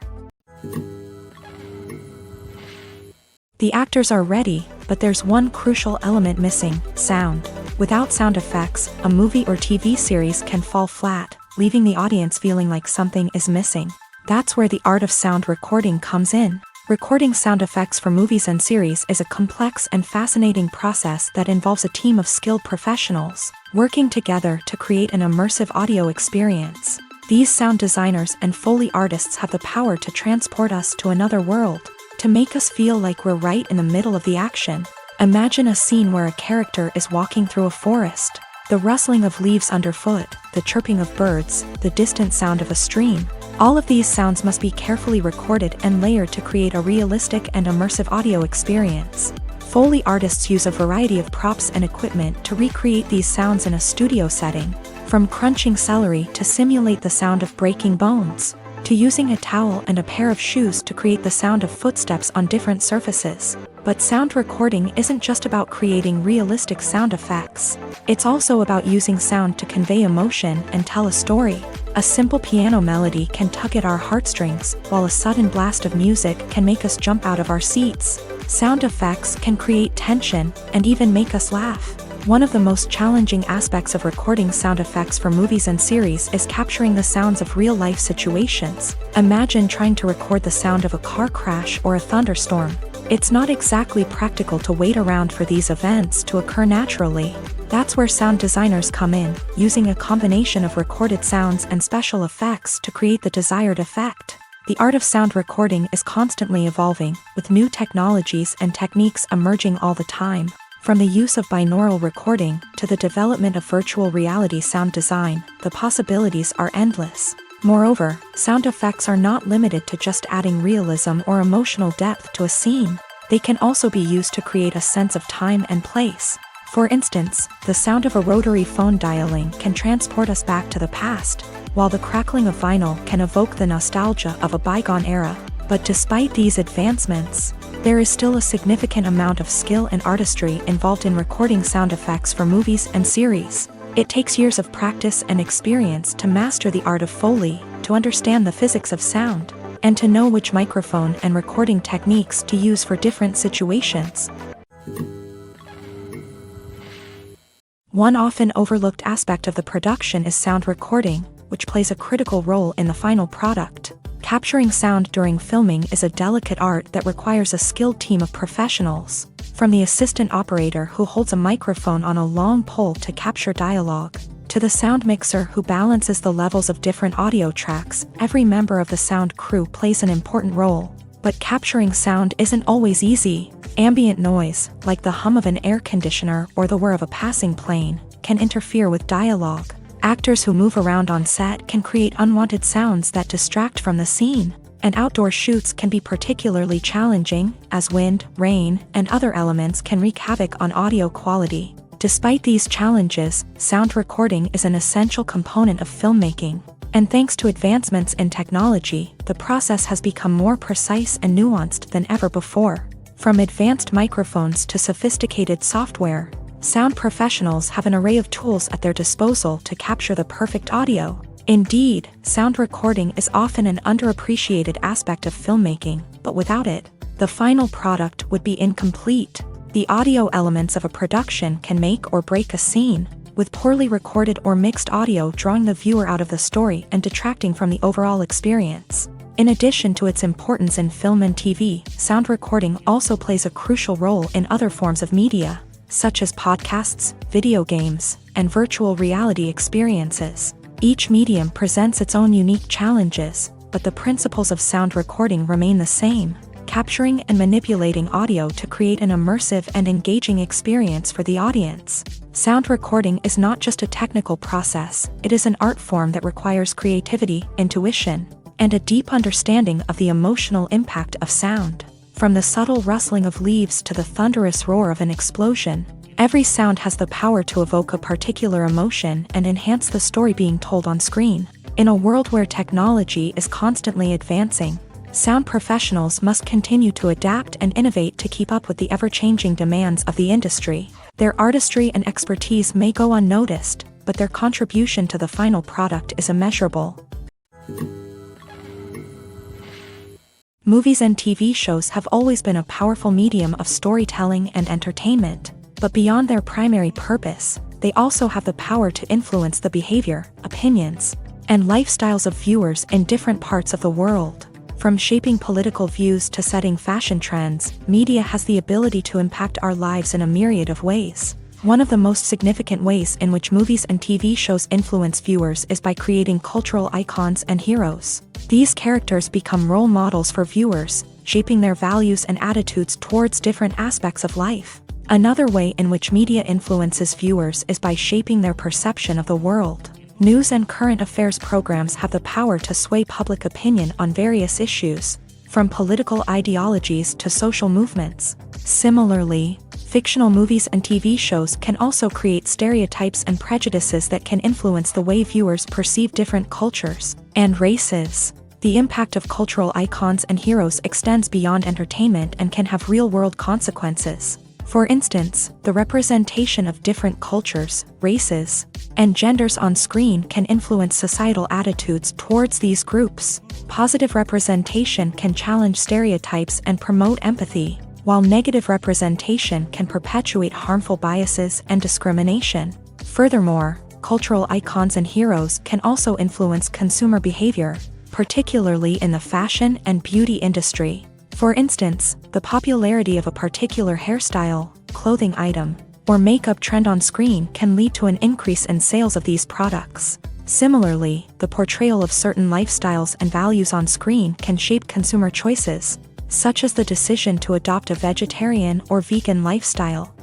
S1: The actors are ready, but there's one crucial element missing: sound. Without sound effects, a movie or TV series can fall flat, leaving the audience feeling like something is missing. That's where the art of sound recording comes in. Recording sound effects for movies and series is a complex and fascinating process that involves a team of skilled professionals working together to create an immersive audio experience. These sound designers and Foley artists have the power to transport us to another world, to make us feel like we're right in the middle of the action. Imagine a scene where a character is walking through a forest. The rustling of leaves underfoot, the chirping of birds, the distant sound of a stream. All of these sounds must be carefully recorded and layered to create a realistic and immersive audio experience. Foley artists use a variety of props and equipment to recreate these sounds in a studio setting, from crunching celery to simulate the sound of breaking bones, to using a towel and a pair of shoes to create the sound of footsteps on different surfaces. But sound recording isn't just about creating realistic sound effects. It's also about using sound to convey emotion and tell a story. A simple piano melody can tug at our heartstrings, while a sudden blast of music can make us jump out of our seats. Sound effects can create tension and even make us laugh. One of the most challenging aspects of recording sound effects for movies and series is capturing the sounds of real-life situations. Imagine trying to record the sound of a car crash or a thunderstorm. It's not exactly practical to wait around for these events to occur naturally. That's where sound designers come in, using a combination of recorded sounds and special effects to create the desired effect. The art of sound recording is constantly evolving, with new technologies and techniques emerging all the time. From the use of binaural recording to the development of virtual reality sound design, the possibilities are endless. Moreover, sound effects are not limited to just adding realism or emotional depth to a scene. They can also be used to create a sense of time and place. For instance, the sound of a rotary phone dialing can transport us back to the past, while the crackling of vinyl can evoke the nostalgia of a bygone era. But despite these advancements, there is still a significant amount of skill and artistry involved in recording sound effects for movies and series. It takes years of practice and experience to master the art of Foley, to understand the physics of sound, and to know which microphone and recording techniques to use for different situations. One often overlooked aspect of the production is sound recording, which plays a critical role in the final product. Capturing sound during filming is a delicate art that requires a skilled team of professionals. From the assistant operator who holds a microphone on a long pole to capture dialogue, to the sound mixer who balances the levels of different audio tracks, every member of the sound crew plays an important role. But capturing sound isn't always easy. Ambient noise, like the hum of an air conditioner or the whir of a passing plane, can interfere with dialogue. Actors who move around on set can create unwanted sounds that distract from the scene. And outdoor shoots can be particularly challenging, as wind, rain, and other elements can wreak havoc on audio quality. Despite these challenges, sound recording is an essential component of filmmaking. And thanks to advancements in technology, the process has become more precise and nuanced than ever before. From advanced microphones to sophisticated software, sound professionals have an array of tools at their disposal to capture the perfect audio. Indeed, sound recording is often an underappreciated aspect of filmmaking, but without it, the final product would be incomplete. The audio elements of a production can make or break a scene, with poorly recorded or mixed audio drawing the viewer out of the story and detracting from the overall experience. In addition to its importance in film and TV, sound recording also plays a crucial role in other forms of media, such as podcasts, video games, and virtual reality experiences. Each medium presents its own unique challenges, but the principles of sound recording remain the same: capturing and manipulating audio to create an immersive and engaging experience for the audience. Sound recording is not just a technical process, it is an art form that requires creativity, intuition, and a deep understanding of the emotional impact of sound. From the subtle rustling of leaves to the thunderous roar of an explosion, every sound has the power to evoke a particular emotion and enhance the story being told on screen. In a world where technology is constantly advancing, sound professionals must continue to adapt and innovate to keep up with the ever-changing demands of the industry. Their artistry and expertise may go unnoticed, but their contribution to the final product is immeasurable. Movies and TV shows have always been a powerful medium of storytelling and entertainment. But beyond their primary purpose, they also have the power to influence the behavior, opinions, and lifestyles of viewers in different parts of the world. From shaping political views to setting fashion trends, media has the ability to impact our lives in a myriad of ways. One of the most significant ways in which movies and TV shows influence viewers is by creating cultural icons and heroes. These characters become role models for viewers, shaping their values and attitudes towards different aspects of life. Another way in which media influences viewers is by shaping their perception of the world. News and current affairs programs have the power to sway public opinion on various issues, from political ideologies to social movements. Similarly, fictional movies and TV shows can also create stereotypes and prejudices that can influence the way viewers perceive different cultures and races. The impact of cultural icons and heroes extends beyond entertainment and can have real-world consequences. For instance, the representation of different cultures, races, and genders on screen can influence societal attitudes towards these groups. Positive representation can challenge stereotypes and promote empathy, while negative representation can perpetuate harmful biases and discrimination. Furthermore, cultural icons and heroes can also influence consumer behavior, particularly in the fashion and beauty industry. For instance, the popularity of a particular hairstyle, clothing item, or makeup trend on screen can lead to an increase in sales of these products. Similarly, the portrayal of certain lifestyles and values on screen can shape consumer choices, such as the decision to adopt a vegetarian or vegan lifestyle.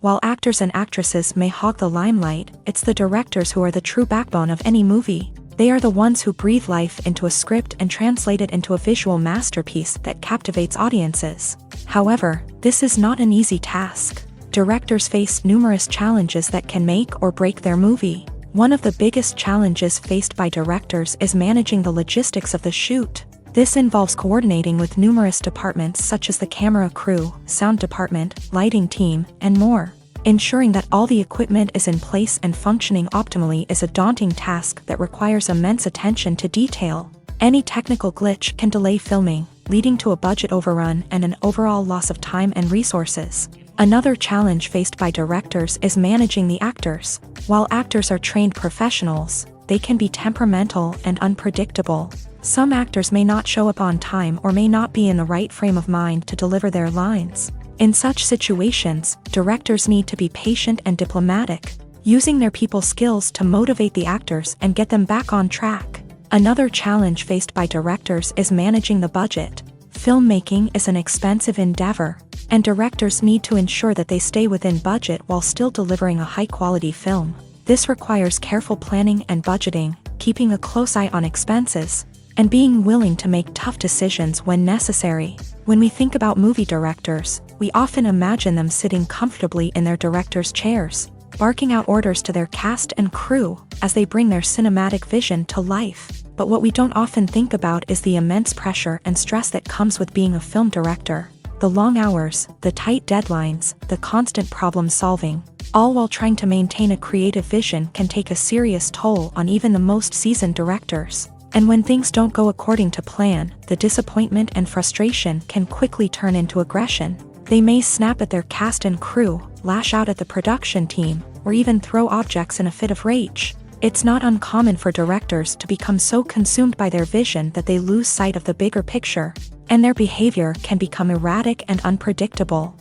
S1: While actors and actresses may hog the limelight, it's the directors who are the true backbone of any movie. They are the ones who breathe life into a script and translate it into a visual masterpiece that captivates audiences. However, this is not an easy task. Directors face numerous challenges that can make or break their movie. One of the biggest challenges faced by directors is managing the logistics of the shoot. This involves coordinating with numerous departments such as the camera crew, sound department, lighting team, and more. Ensuring that all the equipment is in place and functioning optimally is a daunting task that requires immense attention to detail. Any technical glitch can delay filming, leading to a budget overrun and an overall loss of time and resources. Another challenge faced by directors is managing the actors. While actors are trained professionals, they can be temperamental and unpredictable. Some actors may not show up on time or may not be in the right frame of mind to deliver their lines. In such situations, directors need to be patient and diplomatic, using their people skills to motivate the actors and get them back on track. Another challenge faced by directors is managing the budget. Filmmaking is an expensive endeavor, and directors need to ensure that they stay within budget while still delivering a high-quality film. This requires careful planning and budgeting, keeping a close eye on expenses, and being willing to make tough decisions when necessary. When we think about movie directors, we often imagine them sitting comfortably in their director's chairs, barking out orders to their cast and crew as they bring their cinematic vision to life. But what we don't often think about is the immense pressure and stress that comes with being a film director. The long hours, the tight deadlines, the constant problem solving, all while trying to maintain a creative vision can take a serious toll on even the most seasoned directors. And when things don't go according to plan, the disappointment and frustration can quickly turn into aggression. They may snap at their cast and crew, lash out at the production team, or even throw objects in a fit of rage. It's not uncommon for directors to become so consumed by their vision that they lose sight of the bigger picture, and their behavior can become erratic and unpredictable.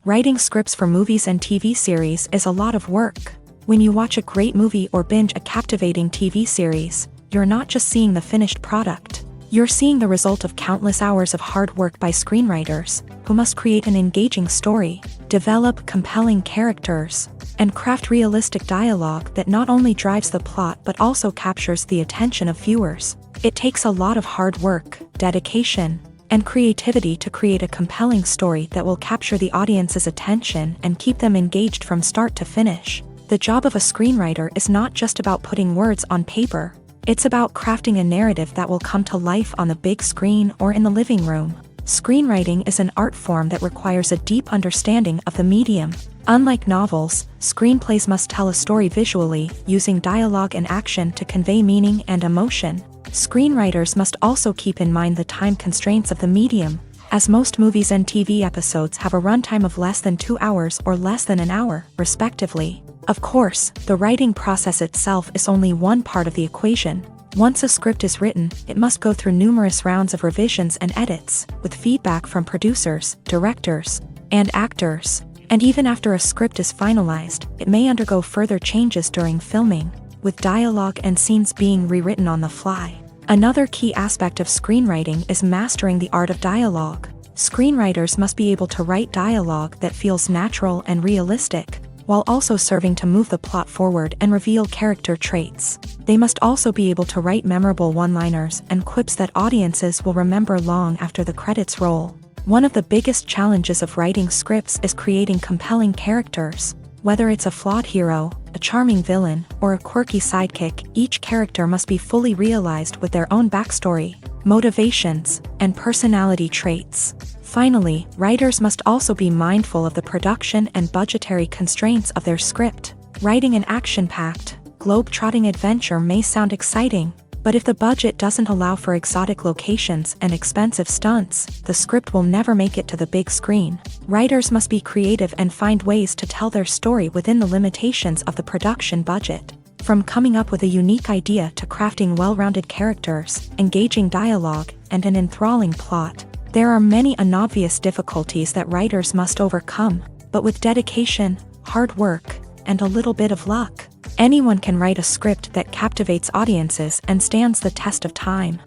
S1: Writing scripts for movies and TV series is a lot of work. When you watch a great movie or binge a captivating TV series, you're not just seeing the finished product. You're seeing the result of countless hours of hard work by screenwriters, who must create an engaging story, develop compelling characters, and craft realistic dialogue that not only drives the plot but also captures the attention of viewers. It takes a lot of hard work, dedication, and creativity to create a compelling story that will capture the audience's attention and keep them engaged from start to finish. The job of a screenwriter is not just about putting words on paper. It's about crafting a narrative that will come to life on the big screen or in the living room. Screenwriting is an art form that requires a deep understanding of the medium. Unlike novels, screenplays must tell a story visually, using dialogue and action to convey meaning and emotion. Screenwriters must also keep in mind the time constraints of the medium, as most movies and TV episodes have a runtime of less than 2 hours or less than an hour, respectively. Of course, the writing process itself is only one part of the equation. Once a script is written, it must go through numerous rounds of revisions and edits, with feedback from producers, directors, and actors. And even after a script is finalized, it may undergo further changes during filming, with dialogue and scenes being rewritten on the fly. Another key aspect of screenwriting is mastering the art of dialogue. Screenwriters must be able to write dialogue that feels natural and realistic, while also serving to move the plot forward and reveal character traits. They must also be able to write memorable one-liners and quips that audiences will remember long after the credits roll. One of the biggest challenges of writing scripts is creating compelling characters. Whether it's a flawed hero, a charming villain, or a quirky sidekick, each character must be fully realized with their own backstory, motivations, and personality traits. Finally, writers must also be mindful of the production and budgetary constraints of their script. Writing an action-packed, globe-trotting adventure may sound exciting, but if the budget doesn't allow for exotic locations and expensive stunts, the script will never make it to the big screen. Writers must be creative and find ways to tell their story within the limitations of the production budget. From coming up with a unique idea to crafting well-rounded characters, engaging dialogue, and an enthralling plot, there are many unobvious difficulties that writers must overcome, but with dedication, hard work, and a little bit of luck, anyone can write a script that captivates audiences and stands the test of time.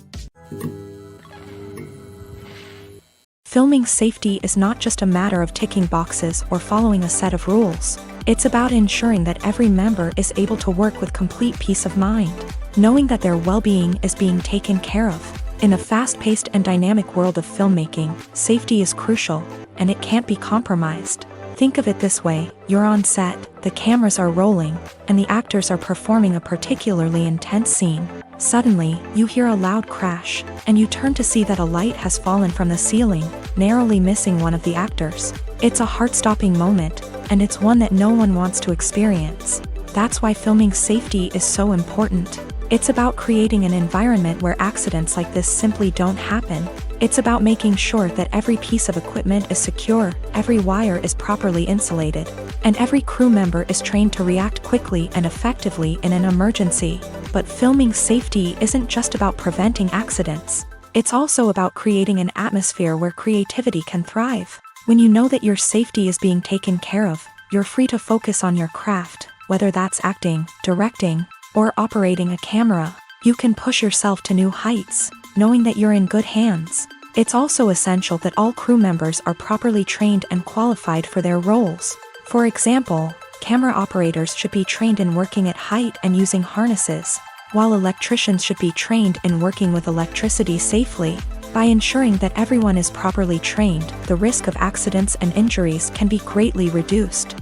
S1: Filming safety is not just a matter of ticking boxes or following a set of rules. It's about ensuring that every member is able to work with complete peace of mind, knowing that their well-being is being taken care of. In a fast-paced and dynamic world of filmmaking, safety is crucial, and it can't be compromised. Think of it this way: you're on set, the cameras are rolling, and the actors are performing a particularly intense scene. Suddenly, you hear a loud crash, and you turn to see that a light has fallen from the ceiling, narrowly missing one of the actors. It's a heart-stopping moment, and it's one that no one wants to experience. That's why filming safety is so important. It's about creating an environment where accidents like this simply don't happen. It's about making sure that every piece of equipment is secure, every wire is properly insulated, and every crew member is trained to react quickly and effectively in an emergency. But filming safety isn't just about preventing accidents. It's also about creating an atmosphere where creativity can thrive. When you know that your safety is being taken care of, you're free to focus on your craft, whether that's acting, directing, or operating a camera. You can push yourself to new heights, knowing that you're in good hands. It's also essential that all crew members are properly trained and qualified for their roles. For example, camera operators should be trained in working at height and using harnesses, while electricians should be trained in working with electricity safely. By ensuring that everyone is properly trained, the risk of accidents and injuries can be greatly reduced.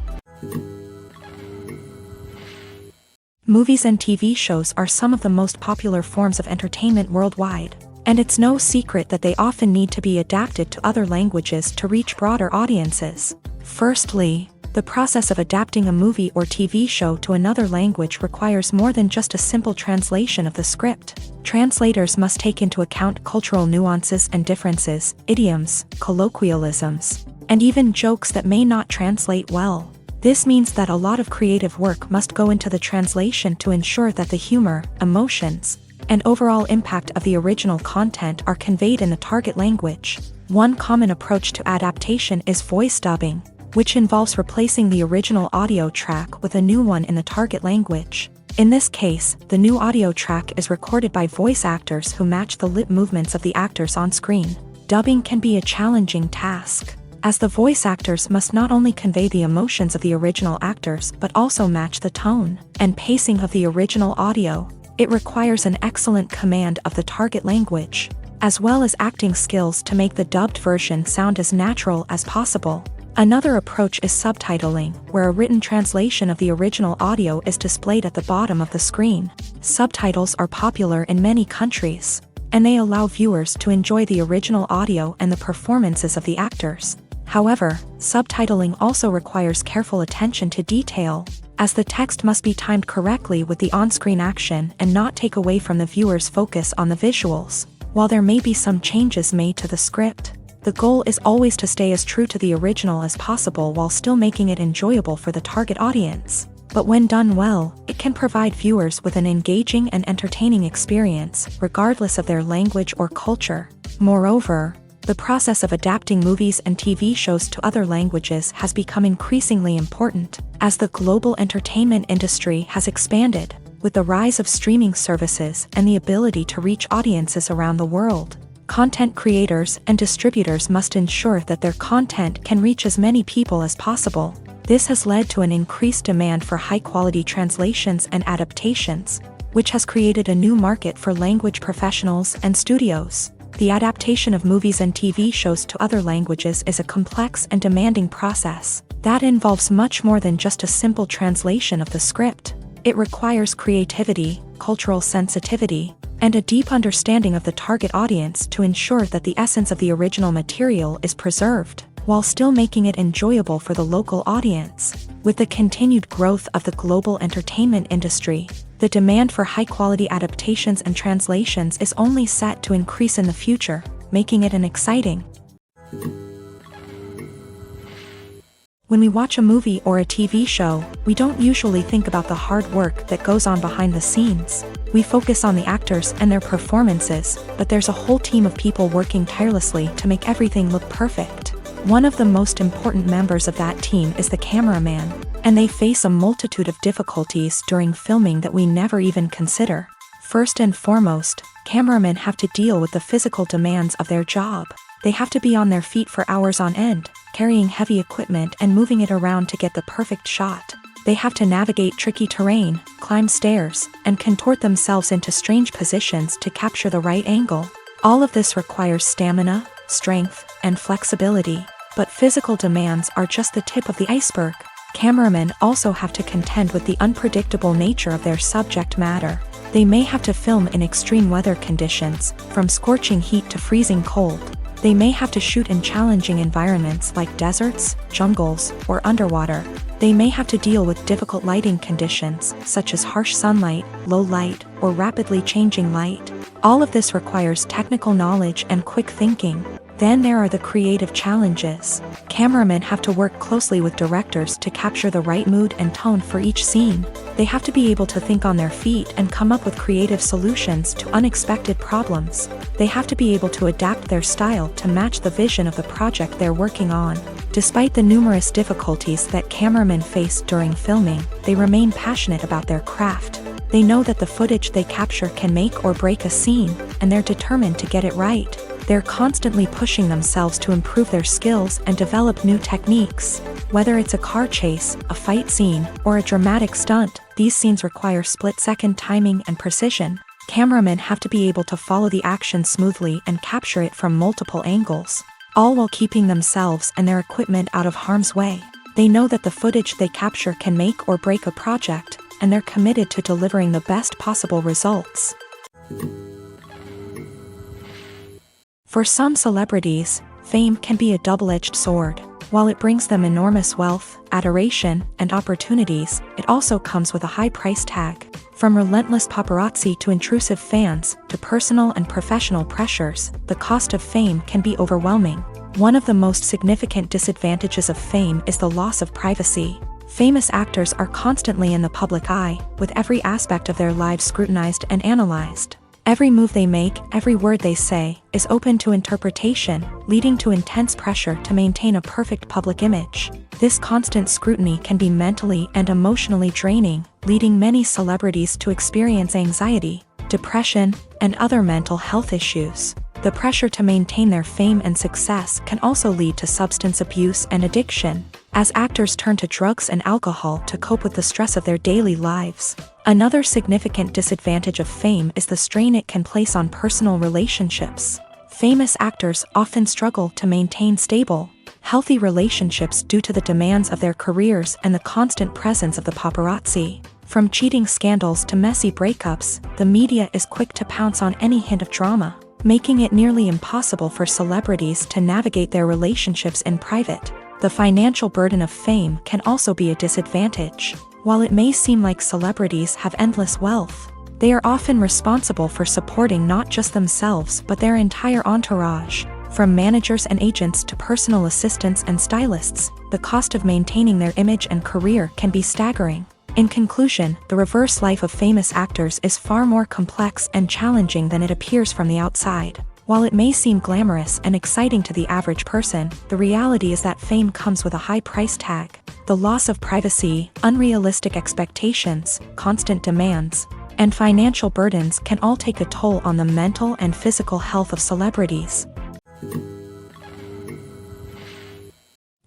S1: Movies and TV shows are some of the most popular forms of entertainment worldwide, and it's no secret that they often need to be adapted to other languages to reach broader audiences. Firstly, the process of adapting a movie or TV show to another language requires more than just a simple translation of the script. Translators must take into account cultural nuances and differences, idioms, colloquialisms, and even jokes that may not translate well. This means that a lot of creative work must go into the translation to ensure that the humor, emotions, and overall impact of the original content are conveyed in the target language. One common approach to adaptation is voice dubbing, which involves replacing the original audio track with a new one in the target language. In this case, the new audio track is recorded by voice actors who match the lip movements of the actors on screen. Dubbing can be a challenging task, as the voice actors must not only convey the emotions of the original actors but also match the tone and pacing of the original audio. It requires an excellent command of the target language, as well as acting skills to make the dubbed version sound as natural as possible. Another approach is subtitling, where a written translation of the original audio is displayed at the bottom of the screen. Subtitles are popular in many countries, and they allow viewers to enjoy the original audio and the performances of the actors. However, subtitling also requires careful attention to detail, as the text must be timed correctly with the on-screen action and not take away from the viewer's focus on the visuals. While there may be some changes made to the script, the goal is always to stay as true to the original as possible while still making it enjoyable for the target audience. But when done well, it can provide viewers with an engaging and entertaining experience, regardless of their language or culture. Moreover, the process of adapting movies and TV shows to other languages has become increasingly important, as the global entertainment industry has expanded, with the rise of streaming services and the ability to reach audiences around the world. Content creators and distributors must ensure that their content can reach as many people as possible. This has led to an increased demand for high-quality translations and adaptations, which has created a new market for language professionals and studios. The adaptation of movies and TV shows to other languages is a complex and demanding process that involves much more than just a simple translation of the script. It requires creativity, cultural sensitivity, and a deep understanding of the target audience to ensure that the essence of the original material is preserved, while still making it enjoyable for the local audience. With the continued growth of the global entertainment industry, the demand for high-quality adaptations and translations is only set to increase in the future, making it an exciting. When we watch a movie or a TV show, we don't usually think about the hard work that goes on behind the scenes. We focus on the actors and their performances, but there's a whole team of people working tirelessly to make everything look perfect. One of the most important members of that team is the cameraman, and they face a multitude of difficulties during filming that we never even consider. First and foremost, cameramen have to deal with the physical demands of their job. They have to be on their feet for hours on end, carrying heavy equipment and moving it around to get the perfect shot. They have to navigate tricky terrain, climb stairs, and contort themselves into strange positions to capture the right angle. All of this requires stamina, strength, and flexibility. But physical demands are just the tip of the iceberg. Cameramen also have to contend with the unpredictable nature of their subject matter. They may have to film in extreme weather conditions, from scorching heat to freezing cold. They may have to shoot in challenging environments like deserts, jungles, or underwater. They may have to deal with difficult lighting conditions, such as harsh sunlight, low light, or rapidly changing light. All of this requires technical knowledge and quick thinking. Then there are the creative challenges. Cameramen have to work closely with directors to capture the right mood and tone for each scene. They have to be able to think on their feet and come up with creative solutions to unexpected problems. They have to be able to adapt their style to match the vision of the project they're working on. Despite the numerous difficulties that cameramen face during filming, they remain passionate about their craft. They know that the footage they capture can make or break a scene, and they're determined to get it right. They're constantly pushing themselves to improve their skills and develop new techniques. Whether it's a car chase, a fight scene, or a dramatic stunt, these scenes require split-second timing and precision. Cameramen have to be able to follow the action smoothly and capture it from multiple angles, all while keeping themselves and their equipment out of harm's way. They know that the footage they capture can make or break a project, and they're committed to delivering the best possible results. For some celebrities, fame can be a double-edged sword. While it brings them enormous wealth, adoration, and opportunities, it also comes with a high price tag. From relentless paparazzi to intrusive fans, to personal and professional pressures, the cost of fame can be overwhelming. One of the most significant disadvantages of fame is the loss of privacy. Famous actors are constantly in the public eye, with every aspect of their lives scrutinized and analyzed. Every move they make, every word they say, is open to interpretation, leading to intense pressure to maintain a perfect public image. This constant scrutiny can be mentally and emotionally draining, leading many celebrities to experience anxiety, depression, and other mental health issues. The pressure to maintain their fame and success can also lead to substance abuse and addiction, as actors turn to drugs and alcohol to cope with the stress of their daily lives. Another significant disadvantage of fame is the strain it can place on personal relationships. Famous actors often struggle to maintain stable, healthy relationships due to the demands of their careers and the constant presence of the paparazzi. From cheating scandals to messy breakups, the media is quick to pounce on any hint of drama, making it nearly impossible for celebrities to navigate their relationships in private. The financial burden of fame can also be a disadvantage. While it may seem like celebrities have endless wealth, they are often responsible for supporting not just themselves but their entire entourage. From managers and agents to personal assistants and stylists, the cost of maintaining their image and career can be staggering. In conclusion, the reverse life of famous actors is far more complex and challenging than it appears from the outside. While it may seem glamorous and exciting to the average person, the reality is that fame comes with a high price tag. The loss of privacy, unrealistic expectations, constant demands, and financial burdens can all take a toll on the mental and physical health of celebrities.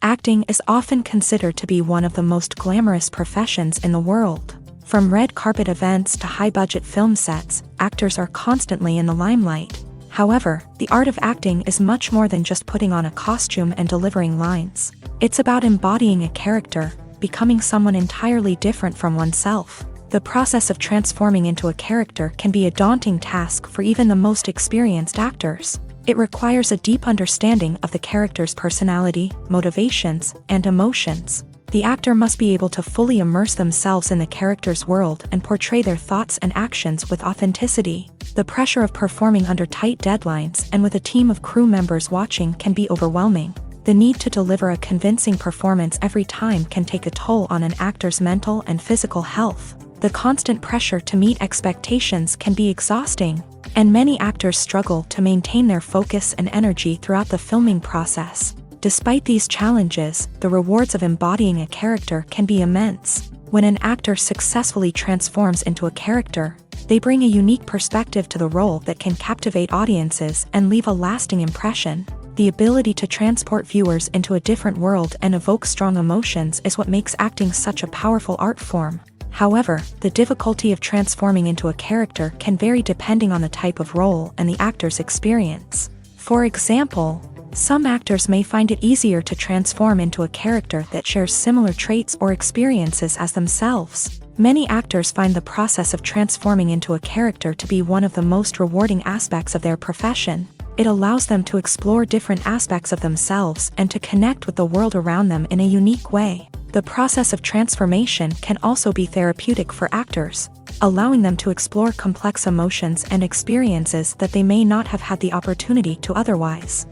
S1: Acting is often considered to be one of the most glamorous professions in the world. From red carpet events to high-budget film sets, actors are constantly in the limelight. However, the art of acting is much more than just putting on a costume and delivering lines. It's about embodying a character, becoming someone entirely different from oneself. The process of transforming into a character can be a daunting task for even the most experienced actors. It requires a deep understanding of the character's personality, motivations, and emotions. The actor must be able to fully immerse themselves in the character's world and portray their thoughts and actions with authenticity. The pressure of performing under tight deadlines and with a team of crew members watching can be overwhelming. The need to deliver a convincing performance every time can take a toll on an actor's mental and physical health. The constant pressure to meet expectations can be exhausting, and many actors struggle to maintain their focus and energy throughout the filming process. Despite these challenges, the rewards of embodying a character can be immense. When an actor successfully transforms into a character, they bring a unique perspective to the role that can captivate audiences and leave a lasting impression. The ability to transport viewers into a different world and evoke strong emotions is what makes acting such a powerful art form. However, the difficulty of transforming into a character can vary depending on the type of role and the actor's experience. For example, some actors may find it easier to transform into a character that shares similar traits or experiences as themselves. Many actors find the process of transforming into a character to be one of the most rewarding aspects of their profession. It allows them to explore different aspects of themselves and to connect with the world around them in a unique way. The process of transformation can also be therapeutic for actors, allowing them to explore complex emotions and experiences that they may not have had the opportunity to otherwise.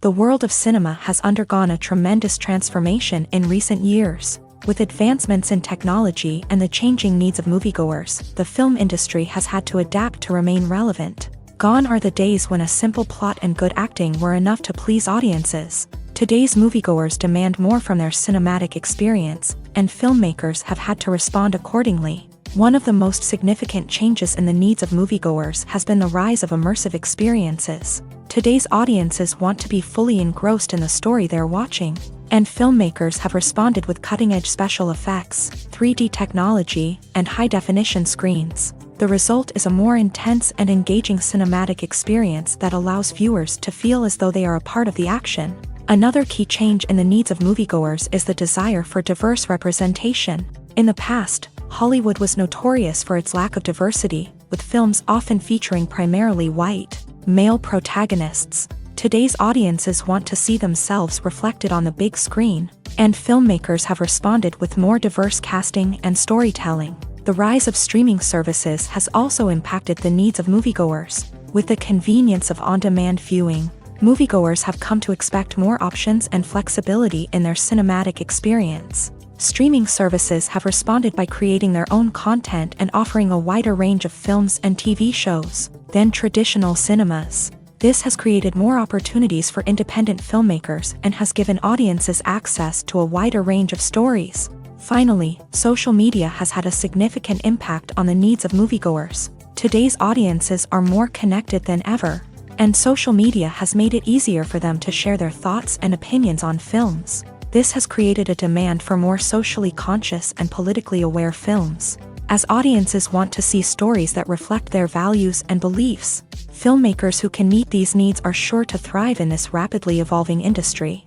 S1: The world of cinema has undergone a tremendous transformation in recent years. With advancements in technology and the changing needs of moviegoers, the film industry has had to adapt to remain relevant. Gone are the days when a simple plot and good acting were enough to please audiences. Today's moviegoers demand more from their cinematic experience, and filmmakers have had to respond accordingly. One of the most significant changes in the needs of moviegoers has been the rise of immersive experiences. Today's audiences want to be fully engrossed in the story they're watching, and filmmakers have responded with cutting-edge special effects, 3D technology, and high-definition screens. The result is a more intense and engaging cinematic experience that allows viewers to feel as though they are a part of the action. Another key change in the needs of moviegoers is the desire for diverse representation. In the past, Hollywood was notorious for its lack of diversity, with films often featuring primarily white, male protagonists. Today's audiences want to see themselves reflected on the big screen, and filmmakers have responded with more diverse casting and storytelling. The rise of streaming services has also impacted the needs of moviegoers. With the convenience of on-demand viewing, moviegoers have come to expect more options and flexibility in their cinematic experience. Streaming services have responded by creating their own content and offering a wider range of films and TV shows than traditional cinemas. This has created more opportunities for independent filmmakers and has given audiences access to a wider range of stories. Finally, social media has had a significant impact on the needs of moviegoers. Today's audiences are more connected than ever, and social media has made it easier for them to share their thoughts and opinions on films. This has created a demand for more socially conscious and politically aware films. As audiences want to see stories that reflect their values and beliefs, filmmakers who can meet these needs are sure to thrive in this rapidly evolving industry.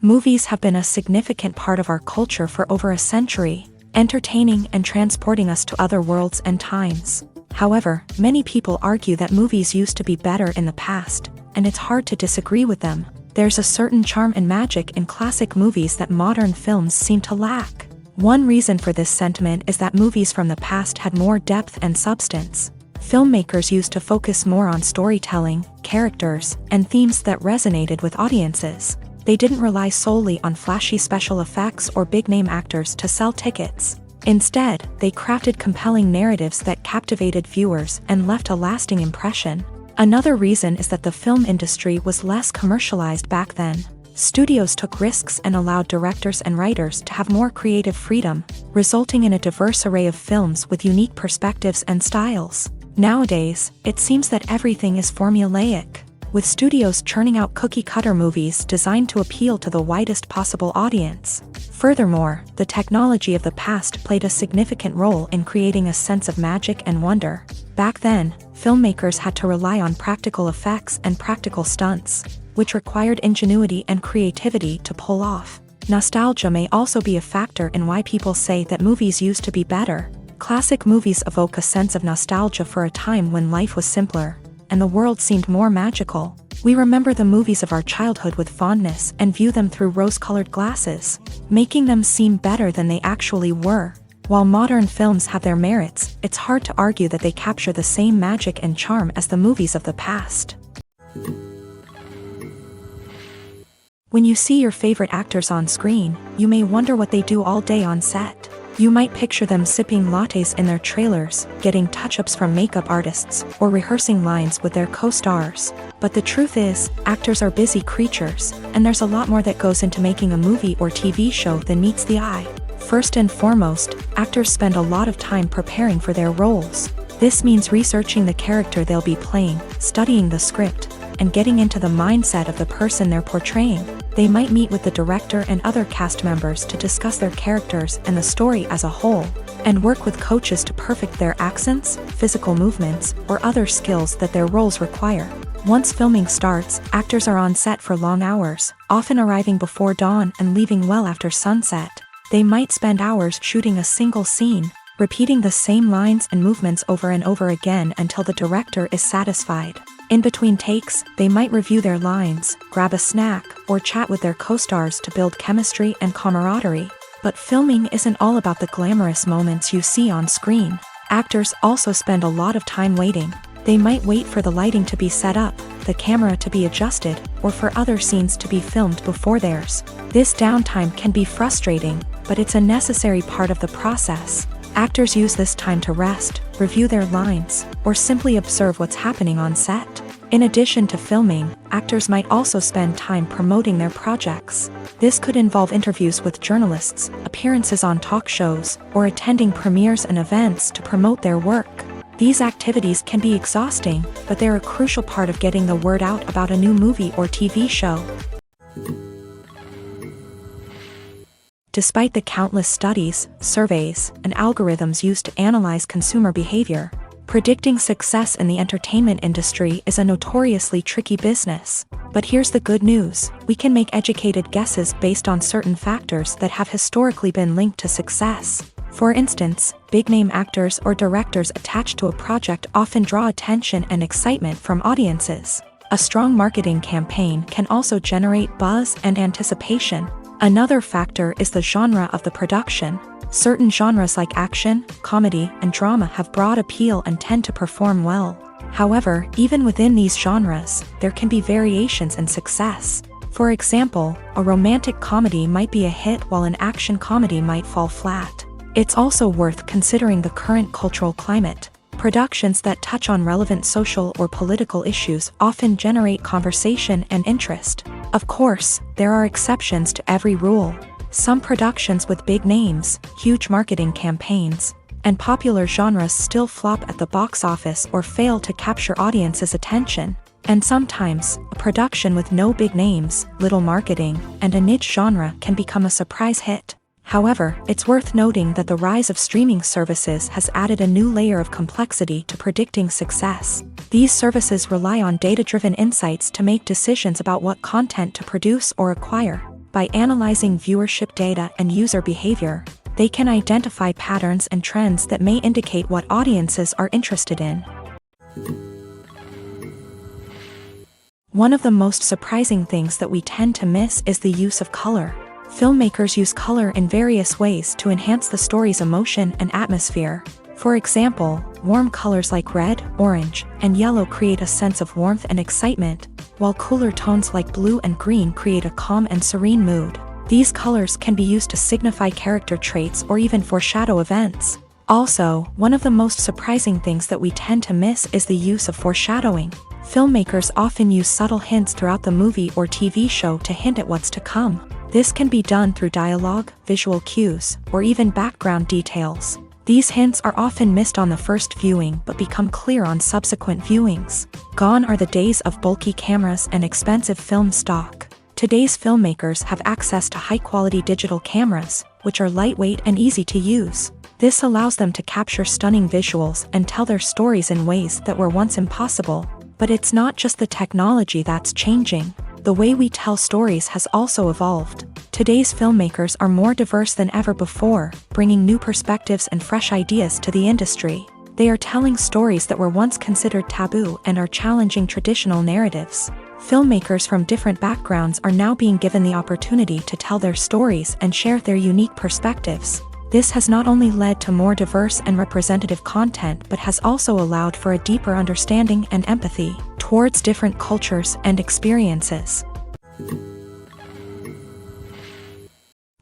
S1: Movies have been a significant part of our culture for over a century, entertaining and transporting us to other worlds and times. However, many people argue that movies used to be better in the past, and it's hard to disagree with them. There's a certain charm and magic in classic movies that modern films seem to lack. One reason for this sentiment is that movies from the past had more depth and substance. Filmmakers used to focus more on storytelling, characters, and themes that resonated with audiences. They didn't rely solely on flashy special effects or big-name actors to sell tickets. Instead, they crafted compelling narratives that captivated viewers and left a lasting impression. Another reason is that the film industry was less commercialized back then. Studios took risks and allowed directors and writers to have more creative freedom, resulting in a diverse array of films with unique perspectives and styles. Nowadays, it seems that everything is formulaic, with studios churning out cookie-cutter movies designed to appeal to the widest possible audience. Furthermore, the technology of the past played a significant role in creating a sense of magic and wonder. Back then, filmmakers had to rely on practical effects and practical stunts, which required ingenuity and creativity to pull off. Nostalgia may also be a factor in why people say that movies used to be better. Classic movies evoke a sense of nostalgia for a time when life was simpler, and the world seemed more magical. We remember the movies of our childhood with fondness and view them through rose-colored glasses, making them seem better than they actually were. While modern films have their merits, it's hard to argue that they capture the same magic and charm as the movies of the past. When you see your favorite actors on screen, you may wonder what they do all day on set. You might picture them sipping lattes in their trailers, getting touch-ups from makeup artists, or rehearsing lines with their co-stars. But the truth is, actors are busy creatures, and there's a lot more that goes into making a movie or TV show than meets the eye. First and foremost, actors spend a lot of time preparing for their roles. This means researching the character they'll be playing, studying the script, and getting into the mindset of the person they're portraying. They might meet with the director and other cast members to discuss their characters and the story as a whole, and work with coaches to perfect their accents, physical movements, or other skills that their roles require. Once filming starts, actors are on set for long hours, often arriving before dawn and leaving well after sunset. They might spend hours shooting a single scene, repeating the same lines and movements over and over again until the director is satisfied. In between takes, they might review their lines, grab a snack, or chat with their co-stars to build chemistry and camaraderie. But filming isn't all about the glamorous moments you see on screen. Actors also spend a lot of time waiting. They might wait for the lighting to be set up, the camera to be adjusted, or for other scenes to be filmed before theirs. This downtime can be frustrating, but it's a necessary part of the process. Actors use this time to rest, review their lines, or simply observe what's happening on set. In addition to filming, actors might also spend time promoting their projects. This could involve interviews with journalists, appearances on talk shows, or attending premieres and events to promote their work. These activities can be exhausting, but they're a crucial part of getting the word out about a new movie or TV show. Despite the countless studies, surveys, and algorithms used to analyze consumer behavior, predicting success in the entertainment industry is a notoriously tricky business. But here's the good news: we can make educated guesses based on certain factors that have historically been linked to success. For instance, big-name actors or directors attached to a project often draw attention and excitement from audiences. A strong marketing campaign can also generate buzz and anticipation. Another factor is the genre of the production. Certain genres like action, comedy, and drama have broad appeal and tend to perform well. However, even within these genres, there can be variations in success. For example, a romantic comedy might be a hit while an action comedy might fall flat. It's also worth considering the current cultural climate. Productions that touch on relevant social or political issues often generate conversation and interest. Of course, there are exceptions to every rule. Some productions with big names, huge marketing campaigns, and popular genres still flop at the box office or fail to capture audiences' attention. And sometimes, a production with no big names, little marketing, and a niche genre can become a surprise hit. However, it's worth noting that the rise of streaming services has added a new layer of complexity to predicting success. These services rely on data-driven insights to make decisions about what content to produce or acquire. By analyzing viewership data and user behavior, they can identify patterns and trends that may indicate what audiences are interested in. One of the most surprising things that we tend to miss is the use of color. Filmmakers use color in various ways to enhance the story's emotion and atmosphere. For example, warm colors like red, orange, and yellow create a sense of warmth and excitement, while cooler tones like blue and green create a calm and serene mood. These colors can be used to signify character traits or even foreshadow events. Also, one of the most surprising things that we tend to miss is the use of foreshadowing. Filmmakers often use subtle hints throughout the movie or TV show to hint at what's to come. This can be done through dialogue, visual cues, or even background details. These hints are often missed on the first viewing but become clear on subsequent viewings. Gone are the days of bulky cameras and expensive film stock. Today's filmmakers have access to high-quality digital cameras, which are lightweight and easy to use. This allows them to capture stunning visuals and tell their stories in ways that were once impossible. But it's not just the technology that's changing. The way we tell stories has also evolved. Today's filmmakers are more diverse than ever before, bringing new perspectives and fresh ideas to the industry. They are telling stories that were once considered taboo and are challenging traditional narratives. Filmmakers from different backgrounds are now being given the opportunity to tell their stories and share their unique perspectives. This has not only led to more diverse and representative content but has also allowed for a deeper understanding and empathy towards different cultures and experiences.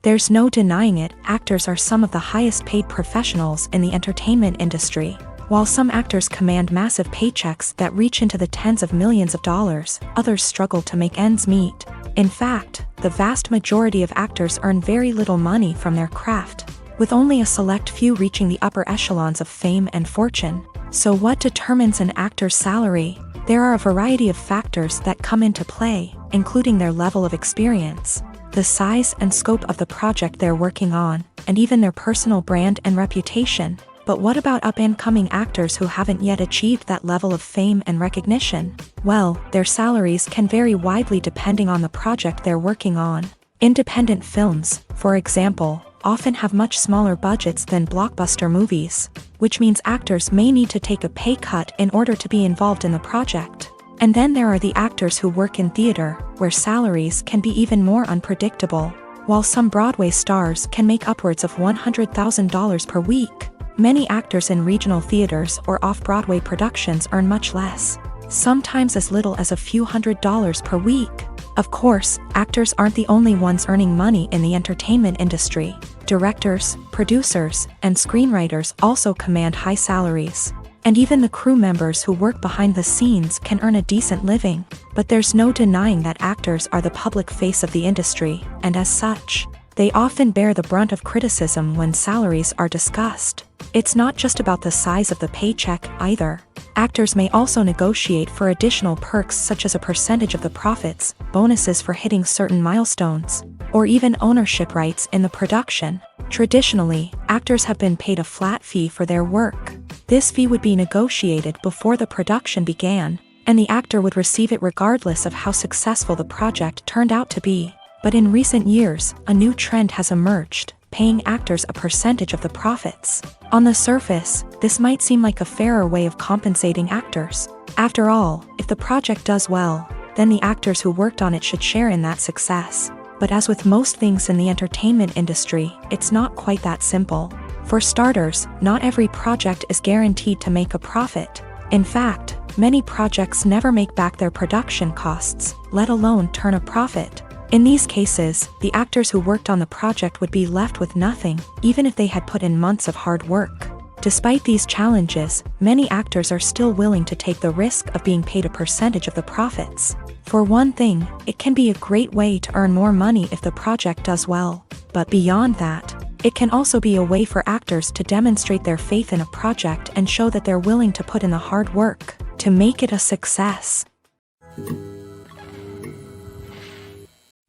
S1: There's no denying it, actors are some of the highest paid professionals in the entertainment industry. While some actors command massive paychecks that reach into the tens of millions of dollars, others struggle to make ends meet. In fact, the vast majority of actors earn very little money from their craft, with only a select few reaching the upper echelons of fame and fortune. So what determines an actor's salary? There are a variety of factors that come into play, including their level of experience, the size and scope of the project they're working on, and even their personal brand and reputation. But what about up-and-coming actors who haven't yet achieved that level of fame and recognition? Well, their salaries can vary widely depending on the project they're working on. Independent films, for example, often have much smaller budgets than blockbuster movies, which means actors may need to take a pay cut in order to be involved in the project. And then there are the actors who work in theater, where salaries can be even more unpredictable. While some Broadway stars can make upwards of $100,000 per week, many actors in regional theaters or off-Broadway productions earn much less, sometimes as little as a few $100s per week. Of course, actors aren't the only ones earning money in the entertainment industry. Directors, producers, and screenwriters also command high salaries. And even the crew members who work behind the scenes can earn a decent living. But there's no denying that actors are the public face of the industry, and as such, they often bear the brunt of criticism when salaries are discussed. It's not just about the size of the paycheck, either. Actors may also negotiate for additional perks such as a percentage of the profits, bonuses for hitting certain milestones, or even ownership rights in the production. Traditionally, actors have been paid a flat fee for their work. This fee would be negotiated before the production began, and the actor would receive it regardless of how successful the project turned out to be. But in recent years, a new trend has emerged, paying actors a percentage of the profits. On the surface, this might seem like a fairer way of compensating actors. After all, if the project does well, then the actors who worked on it should share in that success. But as with most things in the entertainment industry, it's not quite that simple. For starters, not every project is guaranteed to make a profit. In fact, many projects never make back their production costs, let alone turn a profit. In these cases, the actors who worked on the project would be left with nothing, even if they had put in months of hard work. Despite these challenges, many actors are still willing to take the risk of being paid a percentage of the profits. For one thing, it can be a great way to earn more money if the project does well. But beyond that, it can also be a way for actors to demonstrate their faith in a project and show that they're willing to put in the hard work to make it a success.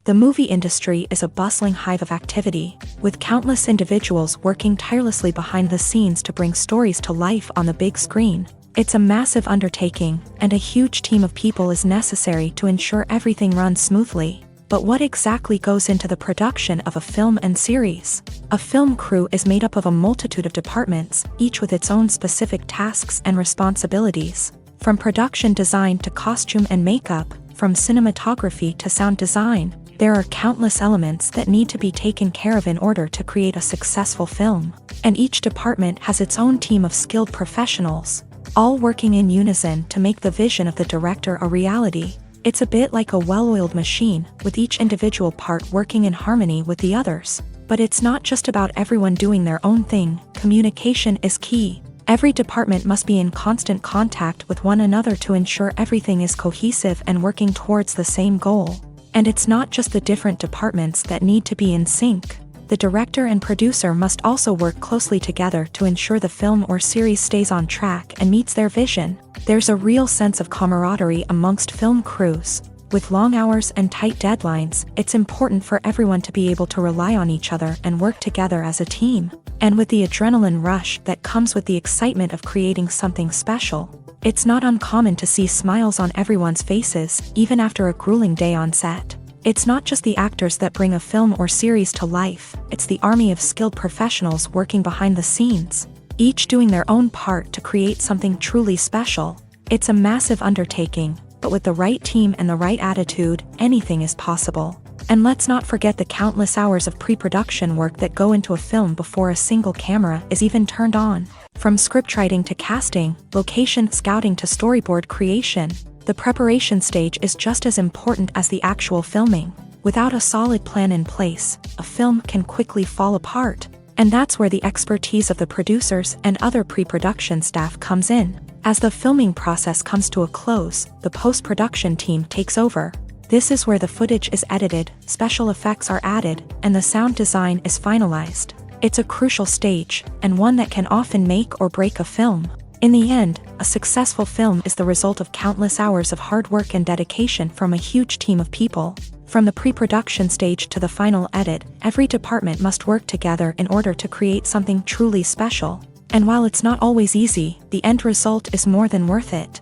S1: The movie industry is a bustling hive of activity, with countless individuals working tirelessly behind the scenes to bring stories to life on the big screen. It's a massive undertaking, and a huge team of people is necessary to ensure everything runs smoothly. But what exactly goes into the production of a film and series? A film crew is made up of a multitude of departments, each with its own specific tasks and responsibilities. From production design to costume and makeup, from cinematography to sound design, there are countless elements that need to be taken care of in order to create a successful film. And each department has its own team of skilled professionals, all working in unison to make the vision of the director a reality. It's a bit like a well-oiled machine, with each individual part working in harmony with the others. But it's not just about everyone doing their own thing. Communication is key. Every department must be in constant contact with one another to ensure everything is cohesive and working towards the same goal. And it's not just the different departments that need to be in sync. The director and producer must also work closely together to ensure the film or series stays on track and meets their vision. There's a real sense of camaraderie amongst film crews. With long hours and tight deadlines, it's important for everyone to be able to rely on each other and work together as a team. And with the adrenaline rush that comes with the excitement of creating something special, it's not uncommon to see smiles on everyone's faces, even after a grueling day on set. It's not just the actors that bring a film or series to life, it's the army of skilled professionals working behind the scenes, each doing their own part to create something truly special. It's a massive undertaking, but with the right team and the right attitude, anything is possible. And let's not forget the countless hours of pre-production work that go into a film before a single camera is even turned on. From scriptwriting to casting, location scouting to storyboard creation, the preparation stage is just as important as the actual filming. Without a solid plan in place, a film can quickly fall apart. And that's where the expertise of the producers and other pre-production staff comes in. As the filming process comes to a close, the post-production team takes over. This is where the footage is edited, special effects are added, and the sound design is finalized. It's a crucial stage, and one that can often make or break a film. In the end, a successful film is the result of countless hours of hard work and dedication from a huge team of people. From the pre-production stage to the final edit, every department must work together in order to create something truly special. And while it's not always easy, the end result is more than worth it.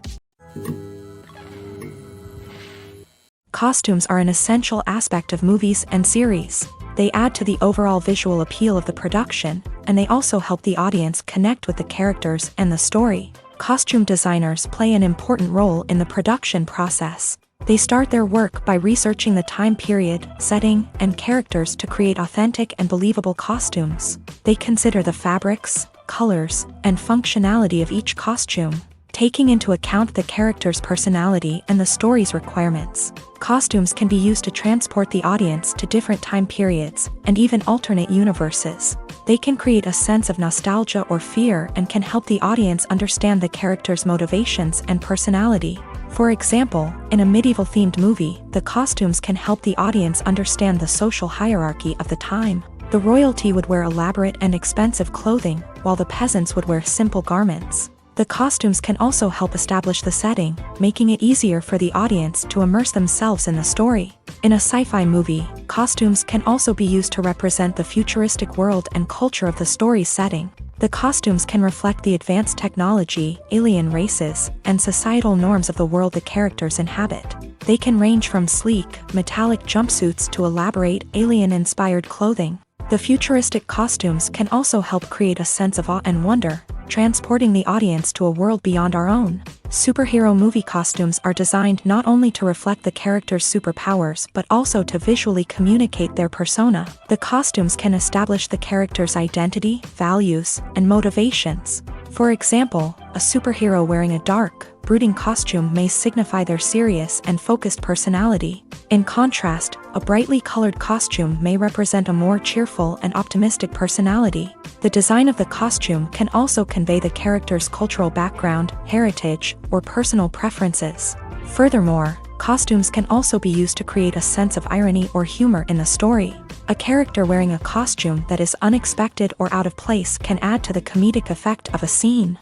S1: Costumes are an essential aspect of movies and series. They add to the overall visual appeal of the production, and they also help the audience connect with the characters and the story. Costume designers play an important role in the production process. They start their work by researching the time period, setting, and characters to create authentic and believable costumes. They consider the fabrics, colors, and functionality of each costume, taking into account the character's personality and the story's requirements. Costumes can be used to transport the audience to different time periods, and even alternate universes. They can create a sense of nostalgia or fear and can help the audience understand the character's motivations and personality. For example, in a medieval-themed movie, the costumes can help the audience understand the social hierarchy of the time. The royalty would wear elaborate and expensive clothing, while the peasants would wear simple garments. The costumes can also help establish the setting, making it easier for the audience to immerse themselves in the story. In a sci-fi movie, costumes can also be used to represent the futuristic world and culture of the story's setting. The costumes can reflect the advanced technology, alien races, and societal norms of the world the characters inhabit. They can range from sleek, metallic jumpsuits to elaborate, alien-inspired clothing. The futuristic costumes can also help create a sense of awe and wonder, transporting the audience to a world beyond our own. Superhero movie costumes are designed not only to reflect the character's superpowers but also to visually communicate their persona. The costumes can establish the character's identity, values, and motivations. For example, a superhero wearing a dark, brooding costume may signify their serious and focused personality. In contrast, a brightly colored costume may represent a more cheerful and optimistic personality. The design of the costume can also convey the character's cultural background, heritage, or personal preferences. Furthermore, costumes can also be used to create a sense of irony or humor in the story. A character wearing a costume that is unexpected or out of place can add to the comedic effect of a scene.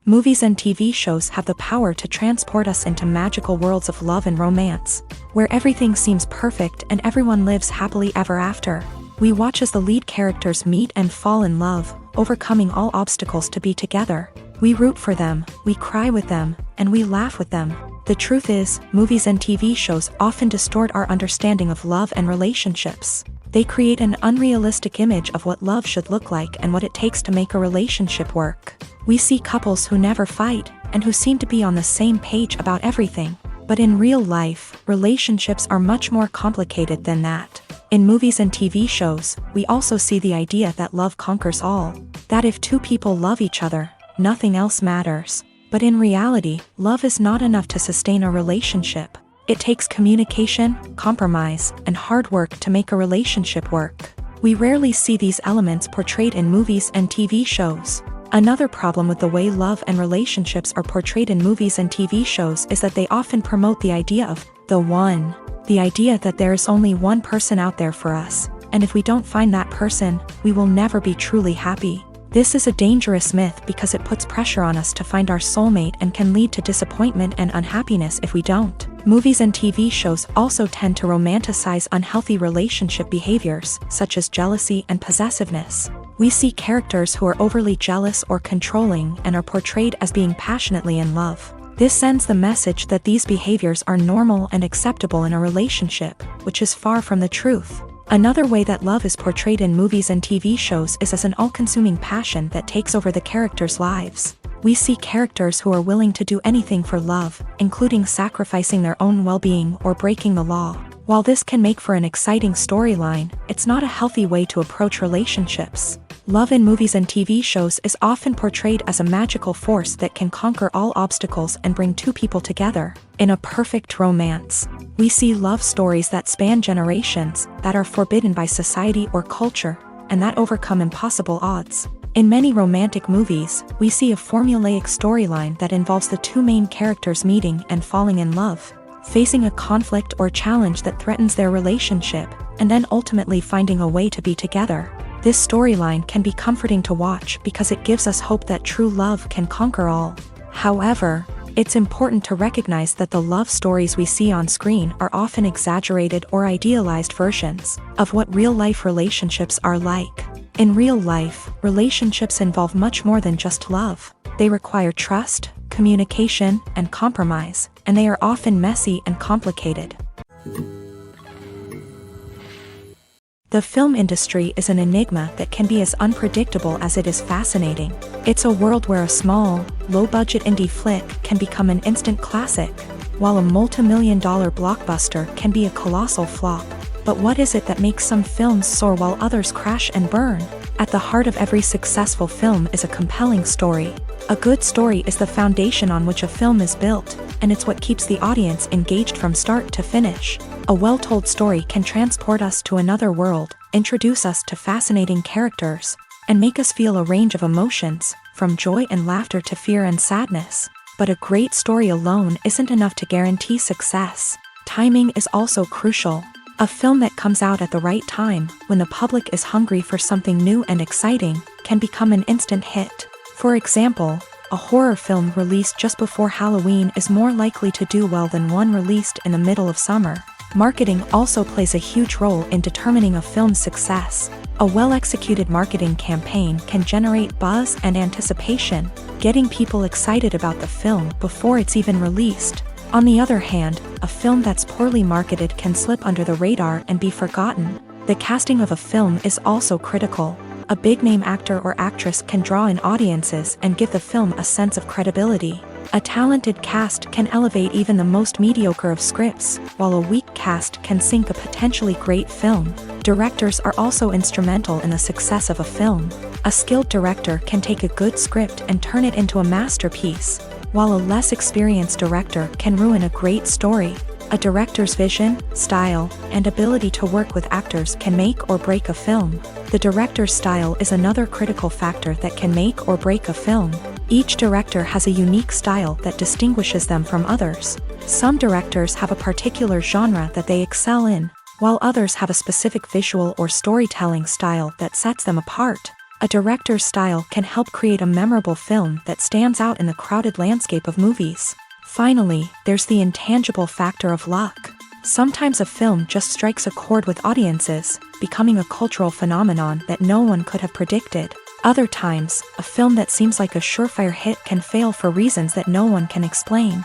S1: Movies and TV shows have the power to transport us into magical worlds of love and romance, where everything seems perfect and everyone lives happily ever after. We watch as the lead characters meet and fall in love, overcoming all obstacles to be together. We root for them, we cry with them, and we laugh with them. The truth is, movies and TV shows often distort our understanding of love and relationships. They create an unrealistic image of what love should look like and what it takes to make a relationship work. We see couples who never fight, and who seem to be on the same page about everything. But in real life, relationships are much more complicated than that. In movies and TV shows, we also see the idea that love conquers all. That if two people love each other, nothing else matters. But in reality, love is not enough to sustain a relationship. It takes communication, compromise, and hard work to make a relationship work. We rarely see these elements portrayed in movies and TV shows. Another problem with the way love and relationships are portrayed in movies and TV shows is that they often promote the idea of the one. The idea that there is only one person out there for us, and if we don't find that person, we will never be truly happy. This is a dangerous myth because it puts pressure on us to find our soulmate and can lead to disappointment and unhappiness if we don't. Movies and TV shows also tend to romanticize unhealthy relationship behaviors, such as jealousy and possessiveness. We see characters who are overly jealous or controlling and are portrayed as being passionately in love. This sends the message that these behaviors are normal and acceptable in a relationship, which is far from the truth. Another way that love is portrayed in movies and TV shows is as an all-consuming passion that takes over the characters' lives. We see characters who are willing to do anything for love, including sacrificing their own well-being or breaking the law. While this can make for an exciting storyline, it's not a healthy way to approach relationships. Love in movies and TV shows is often portrayed as a magical force that can conquer all obstacles and bring two people together. In a perfect romance, we see love stories that span generations, that are forbidden by society or culture, and that overcome impossible odds. In many romantic movies, we see a formulaic storyline that involves the two main characters meeting and falling in love, facing a conflict or challenge that threatens their relationship, and then ultimately finding a way to be together. This storyline can be comforting to watch because it gives us hope that true love can conquer all. However, it's important to recognize that the love stories we see on screen are often exaggerated or idealized versions of what real-life relationships are like. In real life, relationships involve much more than just love. They require trust, communication, and compromise, and they are often messy and complicated. The film industry is an enigma that can be as unpredictable as it is fascinating. It's a world where a small, low-budget indie flick can become an instant classic, while a multi-million-dollar blockbuster can be a colossal flop. But what is it that makes some films soar while others crash and burn? At the heart of every successful film is a compelling story. A good story is the foundation on which a film is built, and it's what keeps the audience engaged from start to finish. A well-told story can transport us to another world, introduce us to fascinating characters, and make us feel a range of emotions, from joy and laughter to fear and sadness. But a great story alone isn't enough to guarantee success. Timing is also crucial. A film that comes out at the right time, when the public is hungry for something new and exciting, can become an instant hit. For example, a horror film released just before Halloween is more likely to do well than one released in the middle of summer. Marketing also plays a huge role in determining a film's success. A well-executed marketing campaign can generate buzz and anticipation, getting people excited about the film before it's even released. On the other hand, a film that's poorly marketed can slip under the radar and be forgotten. The casting of a film is also critical. A big-name actor or actress can draw in audiences and give the film a sense of credibility. A talented cast can elevate even the most mediocre of scripts, while a weak cast can sink a potentially great film. Directors are also instrumental in the success of a film. A skilled director can take a good script and turn it into a masterpiece, while a less experienced director can ruin a great story. A director's vision, style, and ability to work with actors can make or break a film. The director's style is another critical factor that can make or break a film. Each director has a unique style that distinguishes them from others. Some directors have a particular genre that they excel in, while others have a specific visual or storytelling style that sets them apart. A director's style can help create a memorable film that stands out in the crowded landscape of movies. Finally, there's the intangible factor of luck. Sometimes a film just strikes a chord with audiences, becoming a cultural phenomenon that no one could have predicted. Other times, a film that seems like a surefire hit can fail for reasons that no one can explain.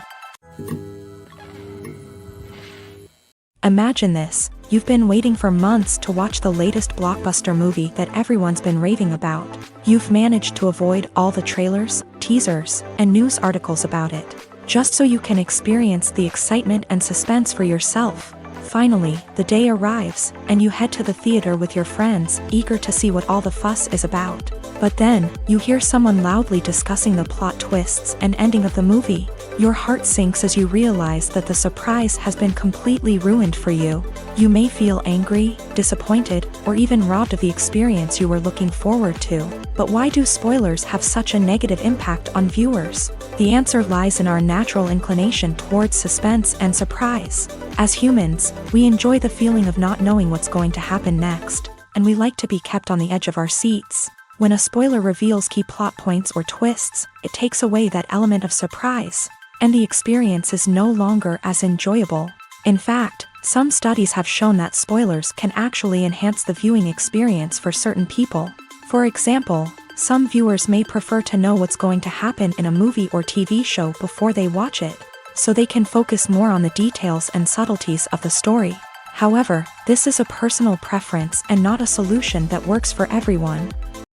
S1: Imagine this. You've been waiting for months to watch the latest blockbuster movie that everyone's been raving about. You've managed to avoid all the trailers, teasers, and news articles about it, just so you can experience the excitement and suspense for yourself. Finally, the day arrives, and you head to the theater with your friends, eager to see what all the fuss is about. But then, you hear someone loudly discussing the plot twists and ending of the movie. Your heart sinks as you realize that the surprise has been completely ruined for you. You may feel angry, disappointed, or even robbed of the experience you were looking forward to. But why do spoilers have such a negative impact on viewers? The answer lies in our natural inclination towards suspense and surprise. As humans, we enjoy the feeling of not knowing what's going to happen next, and we like to be kept on the edge of our seats. When a spoiler reveals key plot points or twists, it takes away that element of surprise, and the experience is no longer as enjoyable. In fact, some studies have shown that spoilers can actually enhance the viewing experience for certain people. For example, some viewers may prefer to know what's going to happen in a movie or TV show before they watch it, so they can focus more on the details and subtleties of the story. However, this is a personal preference and not a solution that works for everyone.